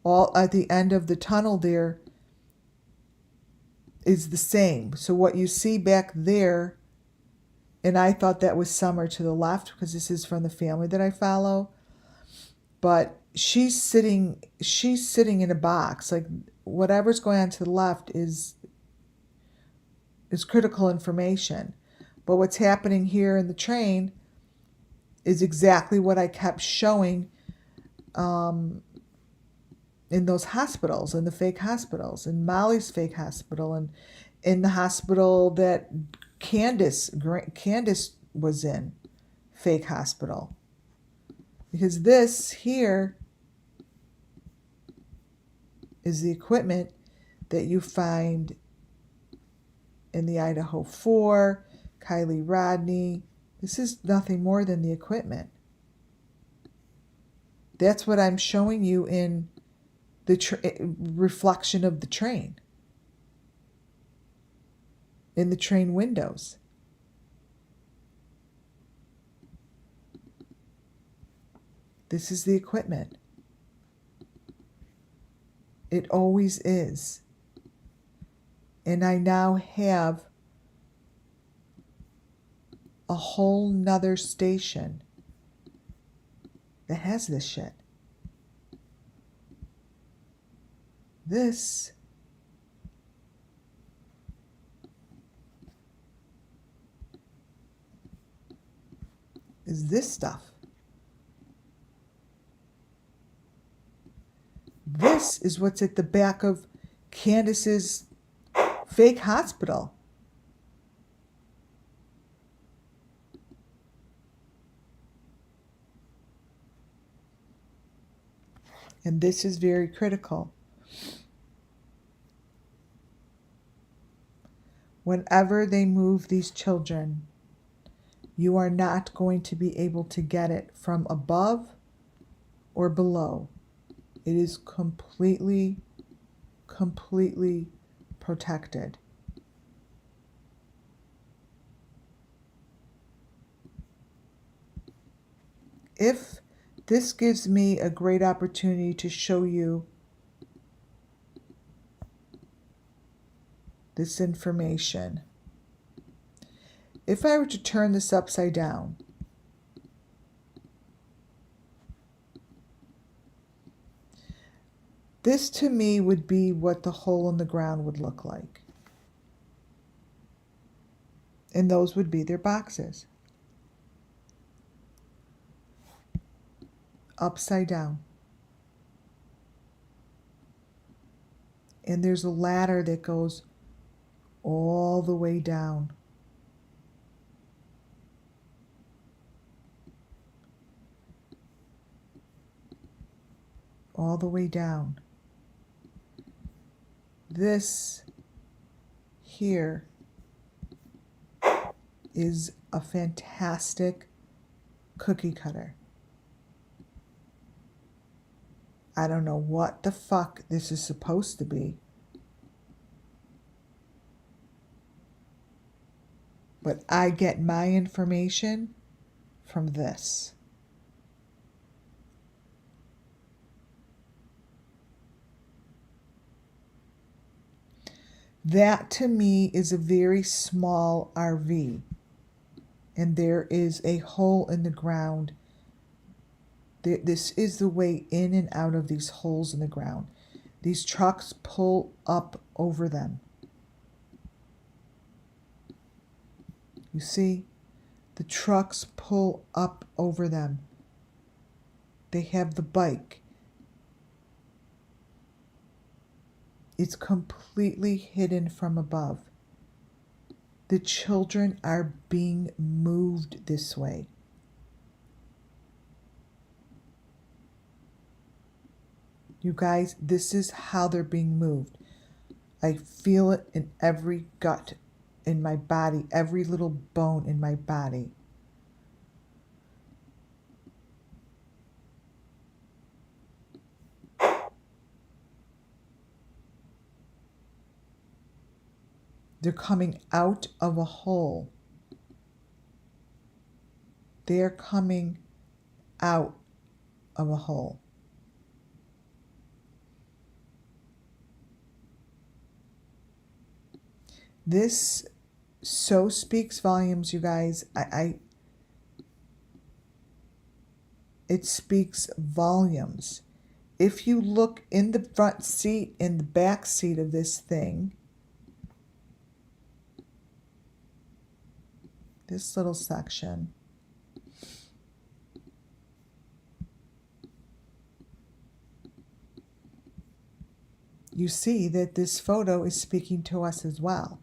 all at the end of the tunnel there, is the same. So what you see back there, and I thought that was Summer to the left because this is from the family that I follow. But she's sitting in a box. Like whatever's going on to the left is critical information. But what's happening here in the train is exactly what I kept showing in those hospitals, in the fake hospitals, in Molly's fake hospital, and in the hospital that Candace was in, fake hospital. Because this here is the equipment that you find in the Idaho 4, Kylie Rodney. This is nothing more than the equipment. That's what I'm showing you in the reflection of the train. In the train windows. This is the equipment. It always is. And I now have a whole nother station that has this shit. This is this stuff. This is what's at the back of Candace's fake hospital. And this is very critical. Whenever they move these children, you are not going to be able to get it from above or below. It is completely protected. If this gives me a great opportunity to show you this information. If I were to turn this upside down, this to me would be what the hole in the ground would look like. And those would be their boxes. Upside down. And there's a ladder that goes all the way down. All the way down. This here is a fantastic cookie cutter. I don't know what the fuck this is supposed to be. But I get my information from this. That to me is a very small RV. And there is a hole in the ground. This is the way in and out of these holes in the ground. These trucks pull up over them. You see? The trucks pull up over them. They have the bike. It's completely hidden from above. The children are being moved this way. You guys, this is how they're being moved. I feel it in every gut in my body, every little bone in my body. They're coming out of a hole. They're coming out of a hole. This so speaks volumes, you guys. It speaks volumes. If you look in the front seat, in the back seat of this thing, this little section, you see that this photo is speaking to us as well.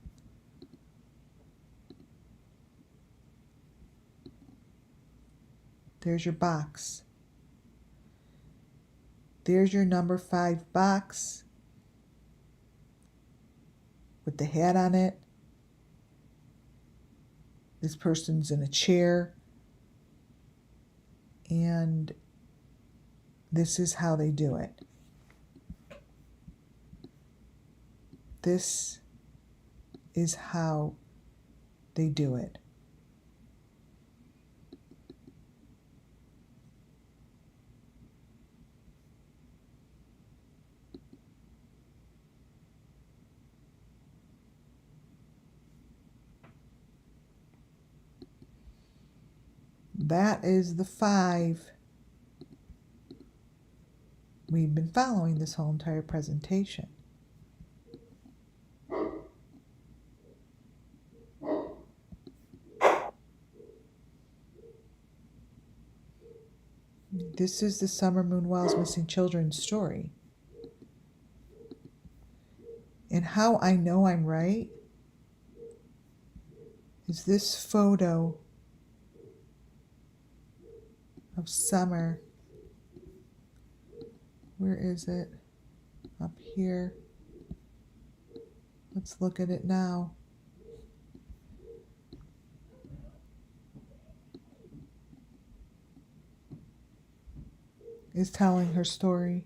There's your box. There's your number 5 box with the hat on it. This person's in a chair. And this is how they do it. This is how they do it. That is the 5 we've been following this whole entire presentation. This is the Summer Moon Wells Missing Children story. And how I know I'm right is this photo of Summer. Where is it? Up here. Let's look at it now. Is telling her story.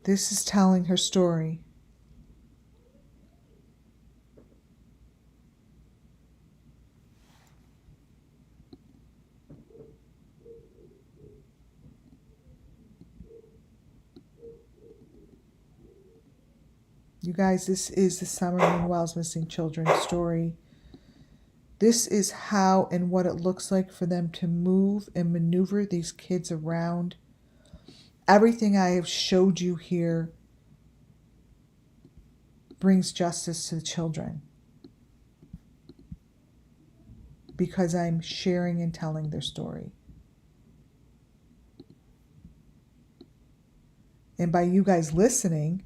This is telling her story. You guys, this is the Summer Moon Wells Missing Children story. This is how and what it looks like for them to move and maneuver these kids around. Everything I have showed you here brings justice to the children, because I'm sharing and telling their story. And by you guys listening,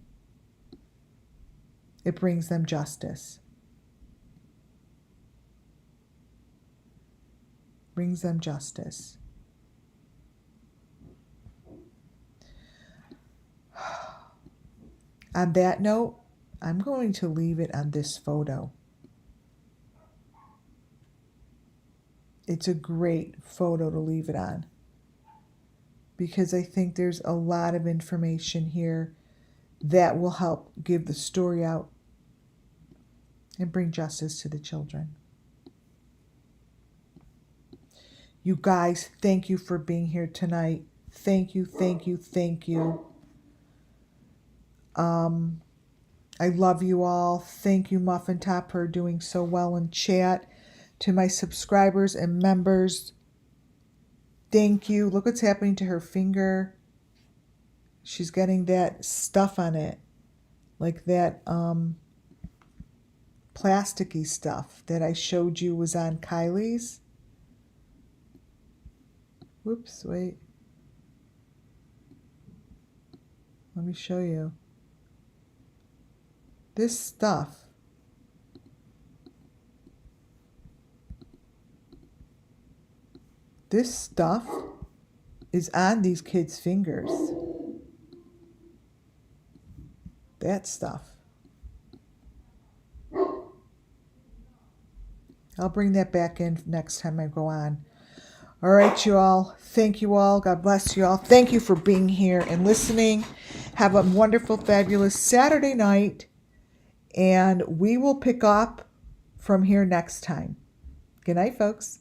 it brings them justice. Brings them justice. On that note, I'm going to leave it on this photo. It's a great photo to leave it on, because I think there's a lot of information here that will help give the story out and bring justice to the children. You guys, thank you for being here tonight. Thank you, thank you, thank you. I love you all. Thank you, Muffin Top, for doing so well in chat. To my subscribers and members, thank you. Look what's happening to her finger. She's getting that stuff on it, like that plasticky stuff that I showed you was on Kylie's. Whoops, wait. Let me show you. This stuff is on these kids' fingers. That stuff. I'll bring that back in next time I go on. All right, you all. Thank you all. God bless you all. Thank you for being here and listening. Have a wonderful, fabulous Saturday night. And we will pick up from here next time. Good night, folks.